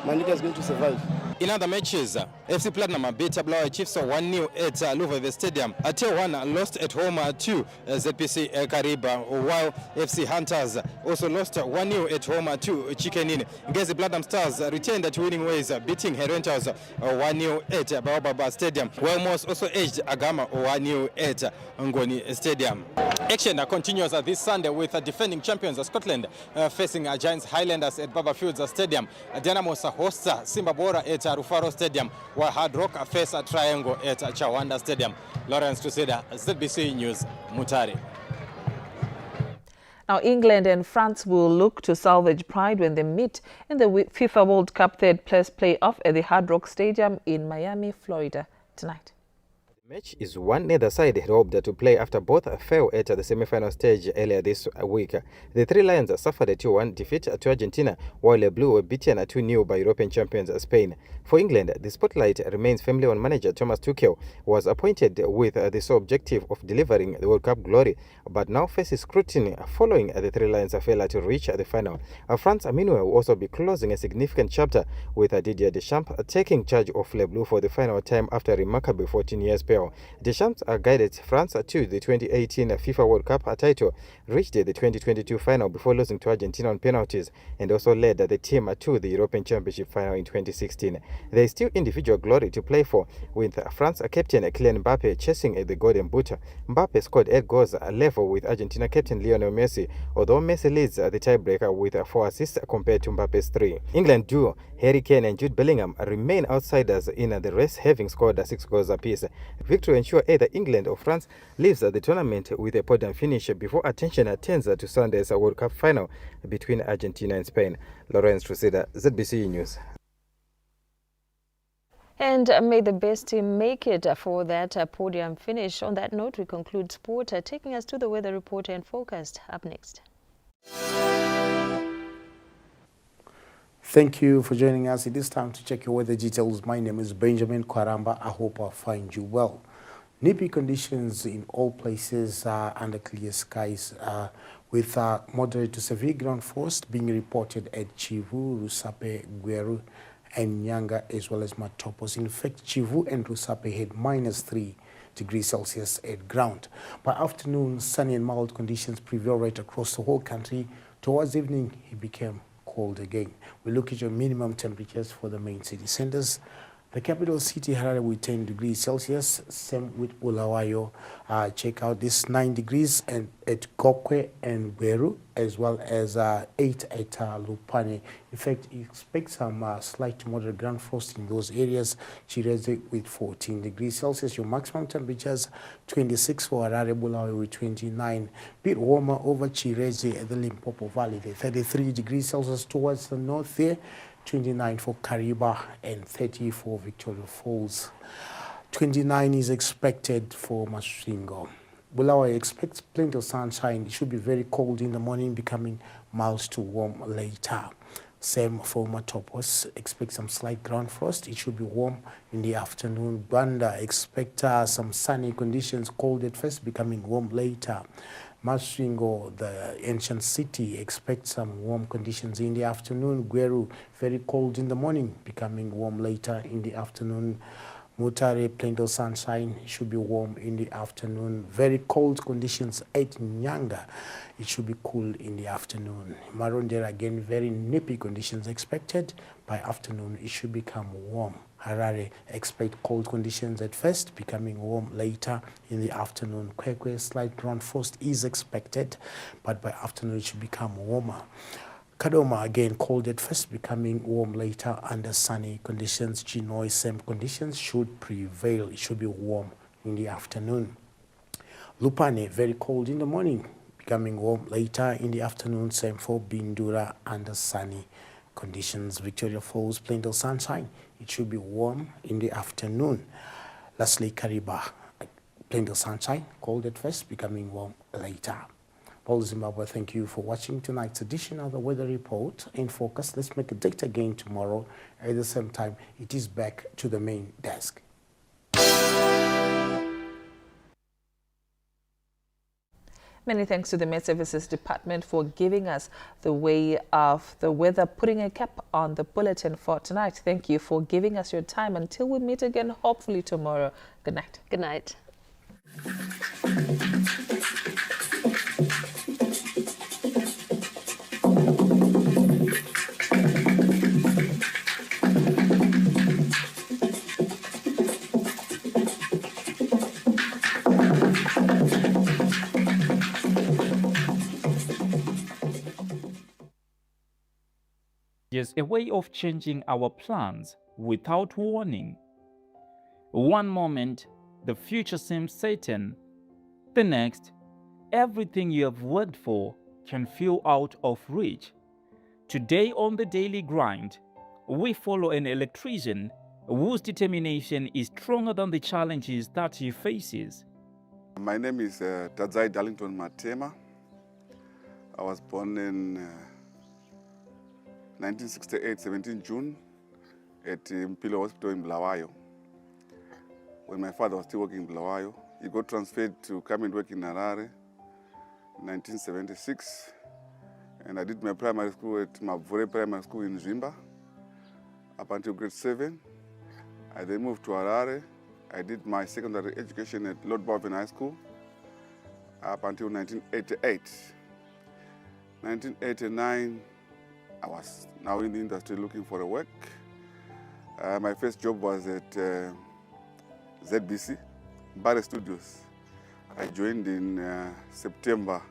Manica is going to survive. In other matches, FC Platinum beat Bulawayo Chiefs 1-0 at Luveve Stadium. T1 lost at home to ZPC Kariba, while FC Hunters also lost 1-0 at home to Chikenini. Ngezi Platinum Stars retained to winning ways, beating Herentals 1-0 at Baobaba Stadium, while Moss also edged Agama 1-0 at Ngoni Stadium. Action continues this Sunday with defending champions Scotland facing Giants Highlanders at Baba Fields Stadium. Dynamos hosts Simba Bora at Rufaro Stadium, while Hard Rock face Triangle at Chawanda Stadium. Lawrence Tuseda, ZBC News, Mutare. Now, England and France will look to salvage pride when they meet in the FIFA World Cup third-place playoff at the Hard Rock Stadium in Miami, Florida tonight. The match is one neither side had hoped to play after both fell at the semi-final stage earlier this week. The Three Lions suffered a 2-1 defeat to Argentina, while the Blue were beaten 2-0 by European champions Spain. For England, the spotlight remains firmly on manager Thomas Tuchel, who was appointed with the sole objective of delivering the World Cup glory, but now faces scrutiny following the Three Lions' failure to reach the final. France, meanwhile, will also be closing a significant chapter with Didier Deschamps taking charge of Le Bleu for the final time after a remarkable 14-year spell. Deschamps guided France to the 2018 FIFA World Cup title, reached the 2022 final before losing to Argentina on penalties, and also led the team to the European Championship final in 2016. There is still individual glory to play for, with France captain Kylian Mbappe chasing the Golden Boot. Mbappe scored 8 goals, level with Argentina captain Lionel Messi, although Messi leads the tiebreaker with 4 assists compared to Mbappe's 3. England duo Harry Kane and Jude Bellingham remain outsiders in the race, having scored 6 goals apiece. Victory ensure either England or France leaves the tournament with a podium finish before attention turns to Sunday's World Cup final between Argentina and Spain. Lawrence Trusida, ZBC News. And may the best team make it for that podium finish. On that note, we conclude sport, taking us to the weather report and forecast up next. Thank you for joining us. It is time to check your weather details. My name is Benjamin Kwaramba. I hope I find you well. Nippy conditions in all places under clear skies with moderate to severe ground frost being reported at Chivu, Rusape, Gweru, and Nyanga, as well as Matopos. In fact, Chivu and Rusape had -3 degrees Celsius at ground. By afternoon, sunny and mild conditions prevail right across the whole country. Towards evening, it became cold again. We look at your minimum temperatures for the main city centers. The capital city, Harare, with 10 degrees Celsius. Same with Bulawayo. Check out this 9 degrees and at Gokwe and Gweru, as well as 8 at Lupane. In fact, expect some slight to moderate ground frost in those areas. Chireze with 14 degrees Celsius. Your maximum temperatures 26 for Harare, Bulawayo with 29. Bit warmer over Chireze at the Limpopo Valley. There 33 degrees Celsius towards the north there. 29 for Kariba and 30 for Victoria Falls. 29 is expected for Masvingo. Bulawayo expects plenty of sunshine. It should be very cold in the morning, becoming mild to warm later. Same for Matopos, expect some slight ground frost. It should be warm in the afternoon. Banda, expect some sunny conditions, cold at first, becoming warm later. Masvingo, the ancient city, expect some warm conditions in the afternoon. Gweru, very cold in the morning, becoming warm later in the afternoon. Mutare, plenty of sunshine, should be warm in the afternoon. Very cold conditions at Nyanga, it should be cool in the afternoon. Marondera, again, very nippy conditions expected. By afternoon, it should become warm. Harare, expect cold conditions at first, becoming warm later in the afternoon. Kwekwe, slight ground frost is expected, but by afternoon, it should become warmer. Kadoma, again, cold at first, becoming warm later under sunny conditions. Chinoi, same conditions should prevail. It should be warm in the afternoon. Lupane, very cold in the morning, becoming warm later in the afternoon. Same for Bindura, under sunny conditions. Victoria Falls, plenty of sunshine. It should be warm in the afternoon. Lastly, Kariba, plenty of sunshine, cold at first, becoming warm later. Paul Zimbabwe, thank you for watching tonight's edition of the Weather Report in Focus. Let's make a date again tomorrow at the same time. It is back to the main desk. Many thanks to the Met Services Department for giving us the way of the weather, putting a cap on the bulletin for tonight. Thank you for giving us your time. Until we meet again, hopefully tomorrow. Good night. Good night. Yes, a way of changing our plans without warning. One moment, the future seems certain. The next, everything you have worked for can feel out of reach. Today on the Daily Grind, we follow an electrician whose determination is stronger than the challenges that he faces. My name is Tadzai Darlington Matema. I was born in 1968, 17 June, at Mpilo Hospital in Bulawayo. When my father was still working in Bulawayo, he got transferred to come and work in Harare in 1976. And I did my primary school at Mavure Primary School in Zimba up until grade 7. I then moved to Harare. I did my secondary education at Lord Bowman High School up until 1988. 1989, I was now in the industry looking for a work. My first job was at ZBC, Barre Studios. I joined in September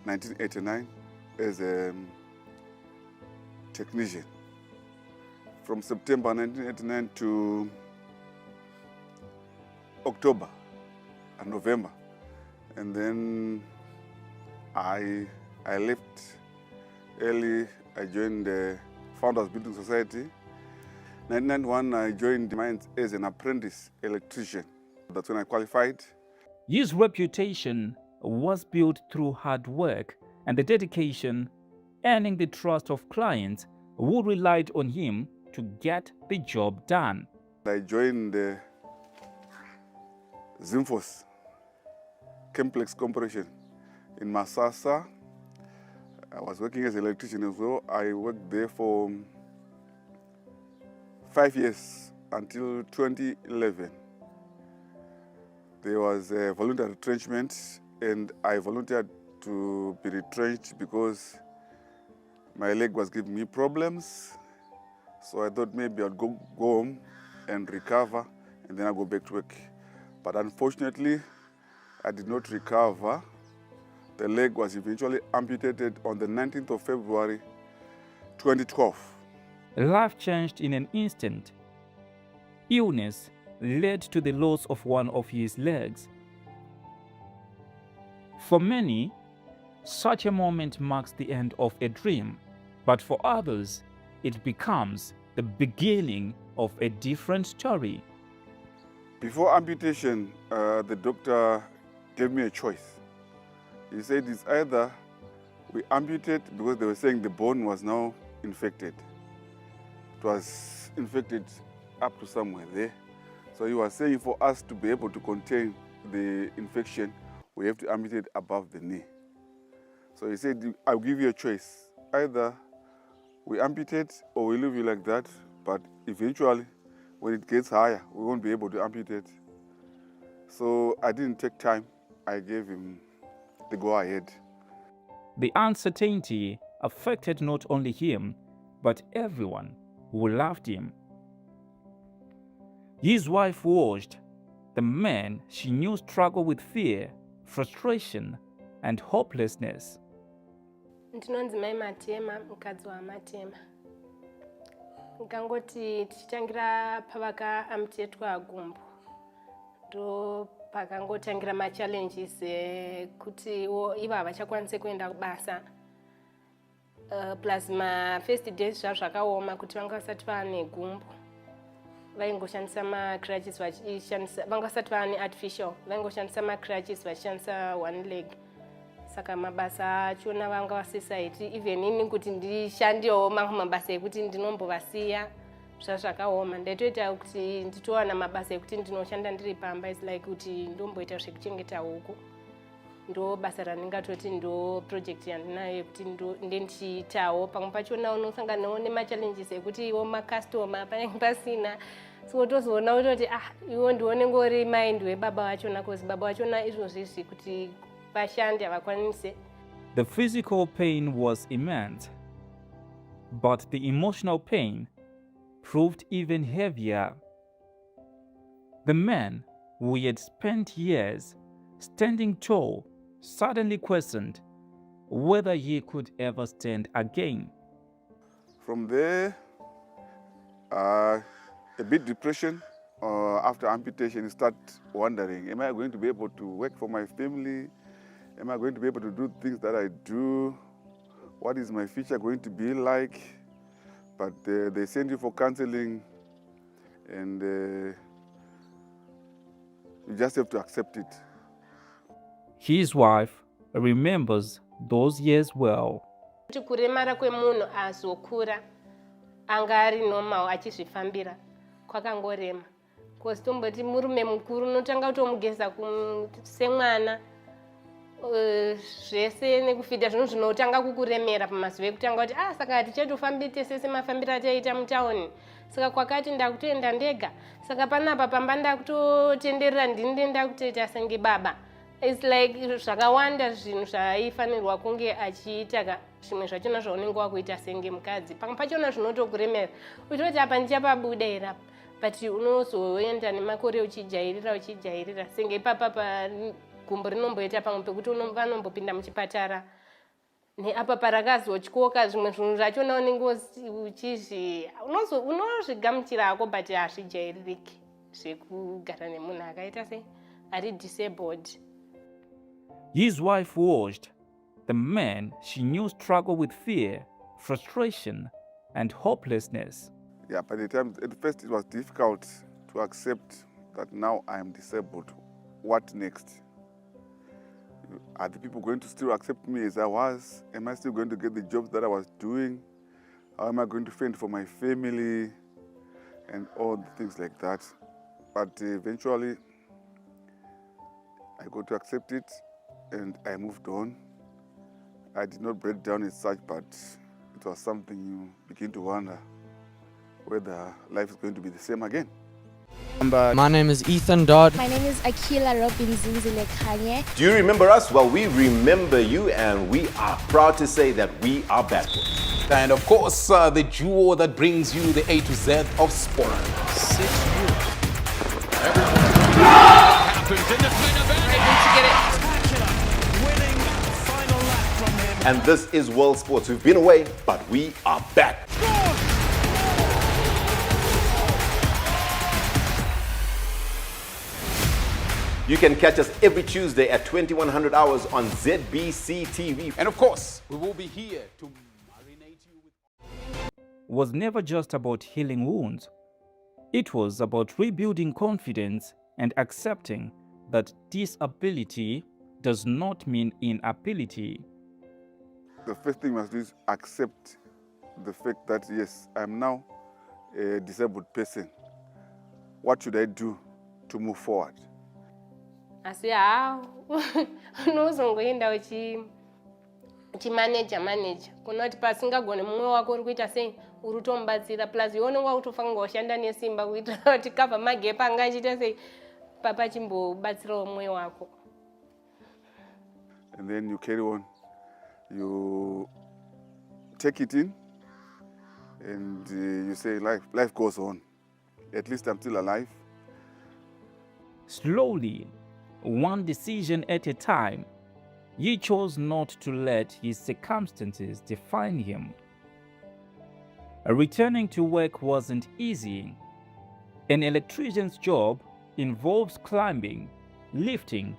1989 as a technician. From September 1989 to October and November. And then I left early. I joined the Founders Building Society. 1991, I joined the mines as an apprentice electrician. That's when I qualified. His reputation was built through hard work and the dedication, earning the trust of clients who relied on him to get the job done. I joined the Zimfos Complex Corporation in Masasa. I was working as an electrician as well. I worked there for 5 years until 2011. There was a voluntary retrenchment and I volunteered to be retrenched because my leg was giving me problems. So I thought maybe I'd go home and recover and then I'll go back to work. But unfortunately, I did not recover. The leg was eventually amputated on the 19th of February, 2012. Life changed in an instant. Illness led to the loss of one of his legs. For many, such a moment marks the end of a dream, but for others, it becomes the beginning of a different story. Before amputation, the doctor gave me a choice. He said it's either we amputate because they were saying the bone was now infected. It was infected up to somewhere there. So he was saying for us to be able to contain the infection, we have to amputate above the knee. So he said, I'll give you a choice. Either we amputate or we leave you like that, but eventually, when it gets higher, we won't be able to amputate. So I didn't take time. I gave him the go-ahead. The uncertainty affected not only him, but everyone who loved him. His wife watched the man she knew struggle with fear, frustration, and hopelessness. Ndinonzi Mai Matema, mukadzi waMatema. Ngangoti tichitangira pavakaamputetwa gumbo. Ndo pakangotangira machallenges kuti ivo havachakwanise kuenda kubasa. Plus first days zvakaoma kuti vanga vasati vaane gumbo. Vaingoshandisa macrutches vachishandisa, vanga vasati vaane artificial. Vaingoshandisa macrutches vachishandisa one leg. Saka mabasa achona vanga vasisite, even ini kuti ndishandewo mamwe mabasa ekuti ndinombovasiya zvakaoma. Ndaitoita kuti nditowana mabasa ekuti ndinoshanda ndiri pamba, is like kuti ndomboita zvekuchengeta huku. Ndo basa randingatoti ndo project yandinayo yekuti ndichiitawo. Pamwe pachona unosanganawo nemachallenges ekuti iwo macustomer panenge pasina. So tozoona kuti iwo ndione ngori mind webaba wachona, cause baba wachona izvozvizvi kuti vashandi havakwanise. The physical pain was immense, but the emotional pain proved even heavier. The man who had spent years standing tall suddenly questioned whether he could ever stand again. From there, a bit depression. After amputation, you start wondering, am I going to be able to work for my family? Am I going to be able to do things that I do? What is my future going to be like? But they send you for counseling, and you just have to accept it. His wife remembers those years well. Kuremara kwemunhu azokura anga ari normal achizvifambira kwakangorema. Because tomboti murume mukuru unotanga kutomugeza semwana. Zvese nekufidha zvinhu zvinotanga kukuremera pamazuva ekutanga kuti saka hatichatofambi tese semafambiro taiita mutauni. Saka kwakati ndakutoenda ndega. Saka panapa pamba ndakutotenderera ndini ndenda kutoita senge baba. It's like zvakawanda zvinhu zvaifanirwa kunge achiita zvimwe zvachona zvaunenge wakuita senge mukadzi. Pamwe pachona zvinotokuremera. Uchitoti apa ndichapabuda here. But unozoenda nemakore uchijairira senge ipapa gumbo rinomboita pamwe pekuti vanombopinda muchipatara. Neapa parakazotyoka zvimwe zvinhu zvachona unenge unozvigamuchira hako but hazvijaiririki zvekugara nemunhu akaita sei ari disabled. His wife watched the man she knew struggle with fear, frustration, and hopelessness. Yeah, by the time, at first it was difficult to accept that now I am disabled. What next? Are the people going to still accept me as I was? Am I still going to get the jobs that I was doing? How am I going to fend for my family? And all the things like that. But eventually, I got to accept it and I moved on. I did not break down as such, but it was something you begin to wonder whether life is going to be the same again. My name is Ethan Dodd. My name is Akila Robinzinzile Kanye. Do you remember us? Well, we remember you, and we are proud to say that we are back. And of course, the duo that brings you the A to Z of sport. 6 years. Happens in the main event. Able to get it. Winning final lap from him. And this is World Sports. We've been away, but we are back. You can catch us every Tuesday at 2100 hours on ZBC TV. And of course, we will be here to marinate you with... Was never just about healing wounds. It was about rebuilding confidence and accepting that disability does not mean inability. The first thing you must do is accept the fact that, yes, I'm now a disabled person. What should I do to move forward? Asi unozongoenda uchimanage kunoti pasingagone mumwe wako uri kuita sei uri kutomubatsira plus iwe unenge wakutofanira kushanda nesimba kuitira kuti cover magepa anga achiita sei pachimbobatsirawo mumwe wako. And then you carry on. You take it in and you say life goes on. At least I'm still alive. Slowly, one decision at a time, he chose not to let his circumstances define him. Returning to work wasn't easy. An electrician's job involves climbing, lifting,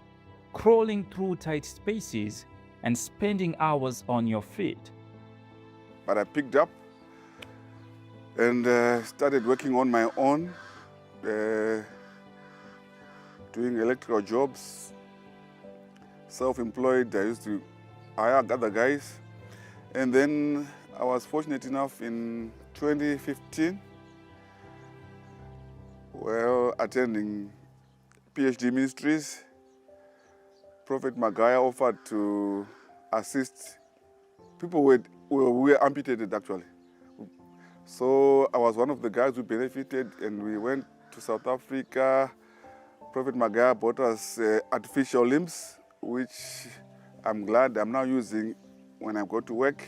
crawling through tight spaces, and spending hours on your feet. But I picked up and started working on my own, doing electrical jobs, self-employed. I used to hire other guys. And then I was fortunate enough in 2015, while attending PhD Ministries, Prophet Magaya offered to assist people who were amputated, actually. So I was one of the guys who benefited, and we went to South Africa. Prophet Magaya bought us artificial limbs, which I'm glad I'm now using when I go to work.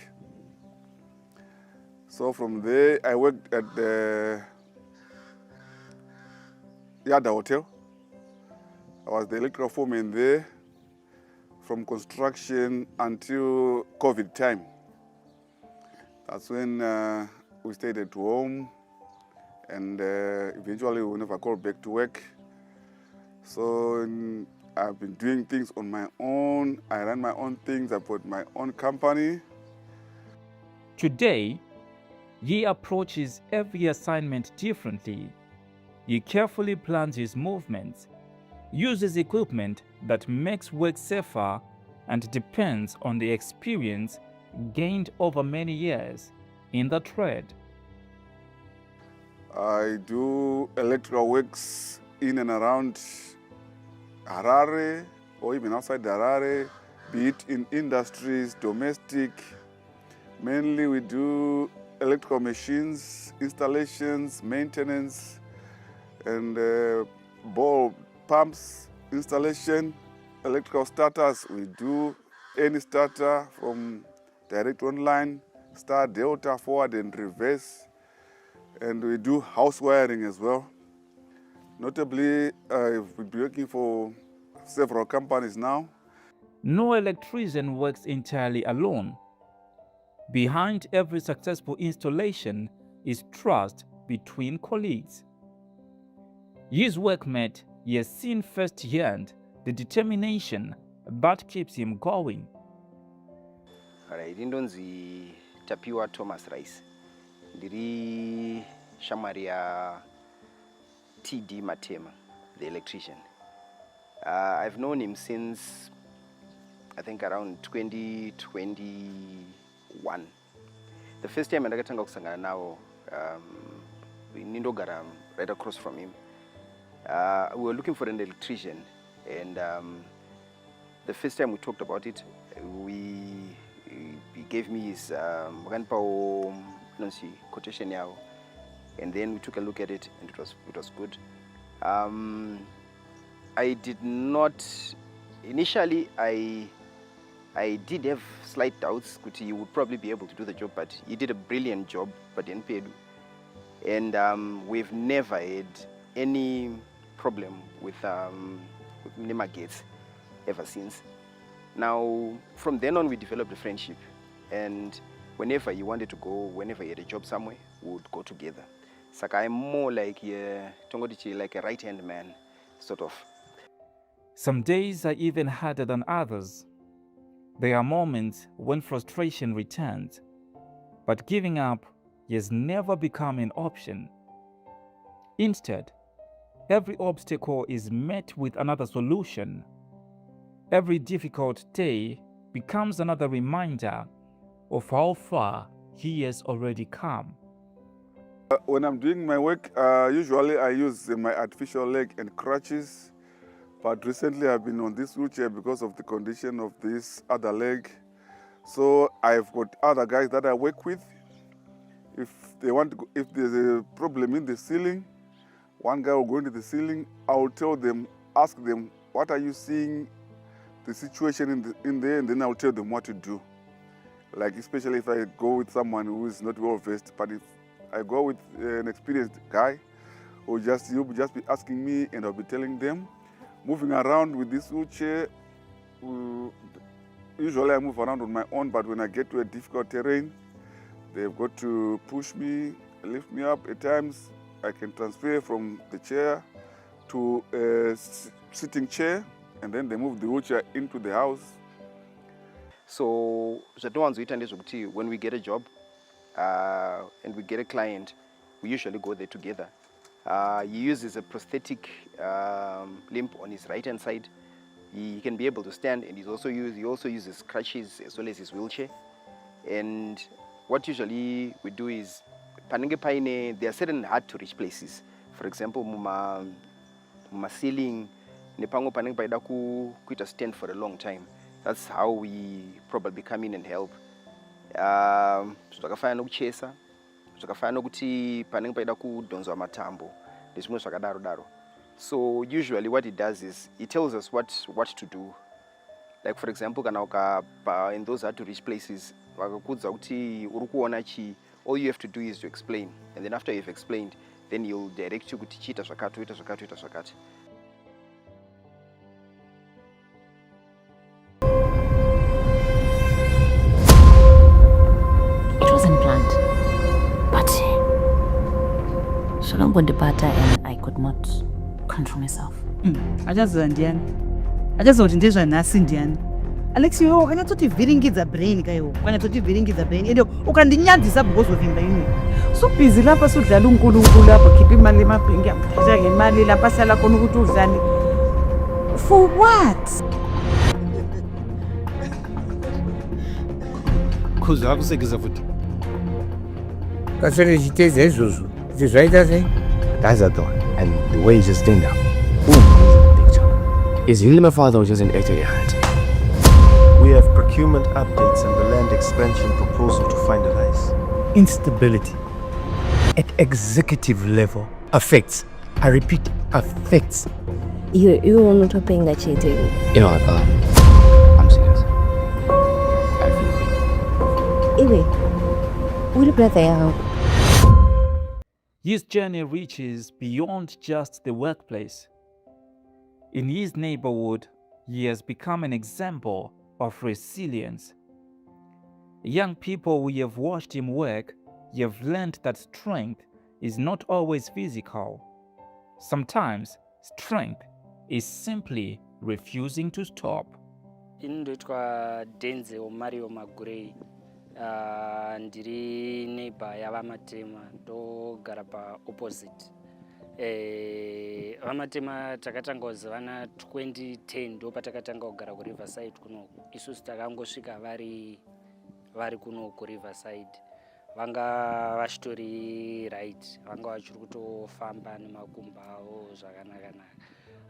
So from there, I worked at the Yada Hotel. I was the electrical foreman there from construction until COVID time. That's when we stayed at home, and eventually we never called back to work. So I've been doing things on my own. I ran my own things. I bought my own company. Today, he approaches every assignment differently. He carefully plans his movements, uses equipment that makes work safer, and depends on the experience gained over many years in the trade. I do electrical works in and around Harare or even outside Harare, be it in industries, domestic. Mainly we do electrical machines, installations, maintenance, and ball pumps installation, electrical starters. We do any starter from direct online, star, delta, forward and reverse. And we do house wiring as well. Notably, I've been working for several companies now. No electrician works entirely alone. Behind every successful installation is trust between colleagues. His workmate, he has seen firsthand the determination that keeps him going. Right, ndinonzi Tapiwa Thomas Rice. Ndiri shamwari ya TD Matema, the electrician. I've known him since I think around 2021. The first time ndakatanga kusangana nawo nindogara right across from him. We were looking for an electrician, and the first time we talked about it, he gave me his quotation now, and then we took a look at it, and it was good. I did not initially. I did have slight doubts that he would probably be able to do the job, but he did a brilliant job. But in Pedu, and we've never had any problem with Mnema Gates ever since. Now, from then on, we developed a friendship, and whenever he wanted to go, whenever he had a job somewhere, we would go together. So I'm more like a right-hand man, sort of. Some days are even harder than others. There are moments when frustration returns, but giving up has never become an option. Instead, every obstacle is met with another solution. Every difficult day becomes another reminder of how far he has already come. When I'm doing my work, usually I use my artificial leg and crutches. But recently I've been on this wheelchair because of the condition of this other leg. So I've got other guys that I work with. If they want to go, if there's a problem in the ceiling, one guy will go into the ceiling. I'll tell them, ask them, what are you seeing, the situation in there, and then I'll tell them what to do. Like especially if I go with someone who is not well versed, but if I go with an experienced guy, he'll be just be asking me, and I'll be telling them. Moving around with this wheelchair, usually I move around on my own, but when I get to a difficult terrain, they've got to push me, lift me up. At times, I can transfer from the chair to a sitting chair, and then they move the wheelchair into the house. So, when we get a job and we get a client, we usually go there together. He uses a prosthetic limb on his right-hand side. He can be able to stand, and he also uses crutches as well as his wheelchair. And what usually we do is, there are certain hard-to-reach places. For example, muma ceiling, nepango paneng paida kuita stand for a long time. That's how we probably come in and help. Tukafanya nokuchesa, tukafanya nokuti paneng paida kudonzwa matambo. So usually what it does is it tells us what to do. Like for example, in those hard-to-reach places, all you have to do is to explain, and then after you've explained, then you'll direct you to chita swakatu, ita swakatu, ita swakatu. It wasn't planned, but Shalom-Bondipata, and I could not control myself. Ajazandian. Ajazodindezwa nasi ndiani. Alex, yo kanyatoti viringidza brain kayo. Kanyatoti viringidza brain. Ende ukandinyadzisa because ovimba ine. So busy lapha sudlala uNkulunkulu lapha khipha imali emabhenki yaphatha ngemali lapha sala khona ukuthi udlale. For what? Kuza akusekiza futhi. Kasele chiteza izuzu. Zvaita sei? That's a thought, and the way he's just doing that. Boom, he's in the picture. Is he really my father or just an egg to your hand? We have procurement updates and the land expansion proposal to finalize. Instability at executive level affects, I repeat, affects. You are not paying that shit. You know what, I'm serious. I feel Anyway, what brother you? His journey reaches beyond just the workplace. In his neighborhood, he has become an example of resilience. Young people who have watched him work, you have learned that strength is not always physical. Sometimes strength is simply refusing to stop. Indoitwa Denzel Mario Magurei. Ndiri neighbor yavamatema ndogara pa opposite. Vamatema takatanga kuzivana 2010 ndo patakatanga kugara ku Riverside kuno. Isusu takangosvika vari kuno ku Riverside. Vanga vachitori right, vanga vachiri kutofamba nemakumbo avo zvakanaka.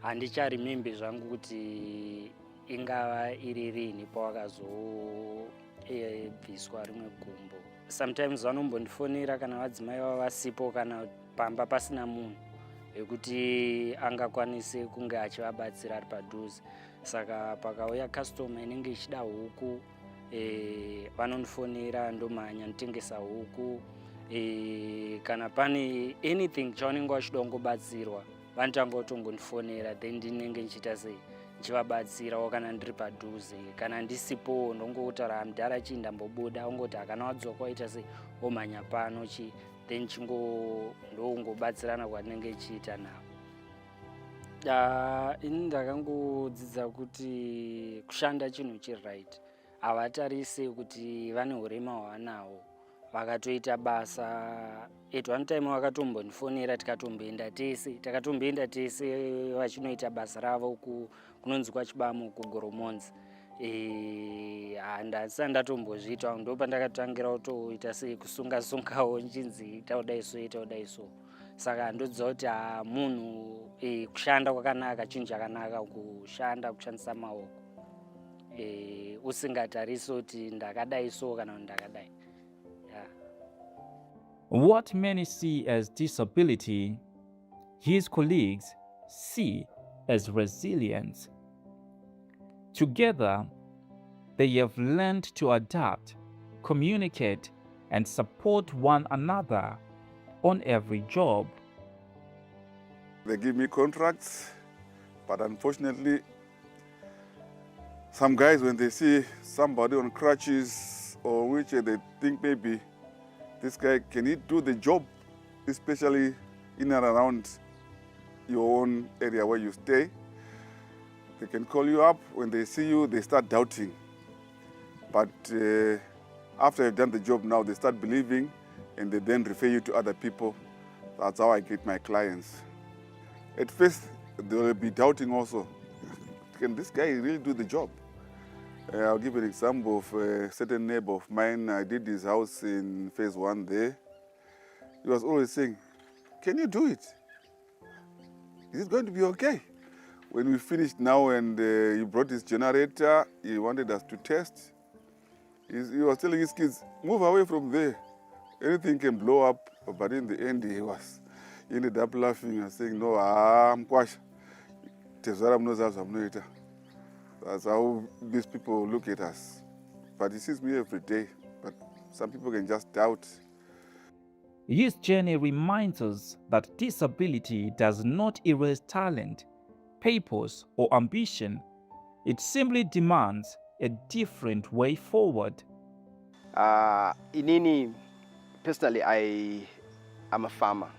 Handicharemembe zvangu kuti ingava iri rini pawakazobviswa rimwe gumbo. Sometimes vanombondifonera kana vadzimai vavo vasipo kana pamba pasina munhu ekuti angakwanise kunge achivabatsira ari padhuze. Saka pakauya customer inenge ichida huku, vanondifonera ndomhanya ndotengesa huku. Kana pane anything chavanenge vachida kungobatsirwa, vanotanga kutongondifonera, then ndinenge ndichiita sei ndichivabatsira kana ndiri padhuze. Kana ndisipo ndongotaura mudhara chii ndambobuda, ongoti akana wadzoka waita sei omhanya pano chii, then ndongobatsirana kwandinenge ichiita navo. Ini ndakangodzidza kuti kushanda chinhu chiri right. Havatarise kuti vane urema hwavanawo, vakatoita basa. At one time vakatombondifonera takatomboenda tese vachinoita basa ravo kunonzi kwaChibamo kuGoromonzi. handasi ndatombozviita ndo pandakatangira kutoita sei kusunga-sungawo nchinzi ita kudai so saka ndodziva kuti munhu kushanda kwakanaka chinhu chakanaka kushandisa maoko usingatarisi kuti ndakadai so kana kuti ndakadai. What many see as disability, his colleagues see as resilience. Together, they have learned to adapt, communicate, and support one another on every job. They give me contracts, but unfortunately, some guys, when they see somebody on crutches or wheelchair, they think maybe this guy, can he do the job, especially in and around your own area where you stay. They can call you up. When they see you, they start doubting. But after you've done the job now, they start believing, and they then refer you to other people. That's how I get my clients. At first, they will be doubting also. Can this guy really do the job? I'll give you an example of a certain neighbor of mine. I did his house in phase 1 there. He was always saying, can you do it? Is it going to be okay? When we finished now and he brought his generator, he wanted us to test. He was telling his kids, move away from there. Anything can blow up. But in the end, he ended up laughing and saying, no, I'm quash. That's how these people look at us. But he sees me every day. But some people can just doubt. His journey reminds us that disability does not erase talent, purpose, or ambition. It simply demands a different way forward. Inini, personally, I'm a farmer.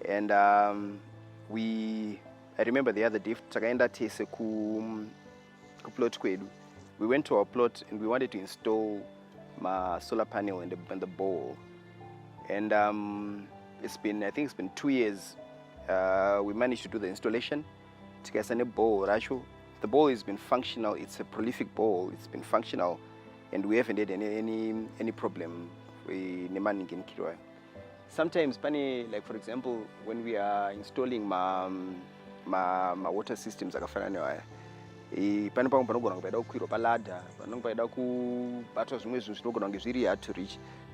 And I remember the other day, we went to our plot and we wanted to install my solar panel in the bowl. And I think it's been 2 years. We managed to do the installation. The bowl has been functional. It's a prolific bowl. It's been functional, and we haven't had any problem. Sometimes, like for example, when we are installing my water systems,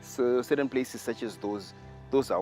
so certain places such as those are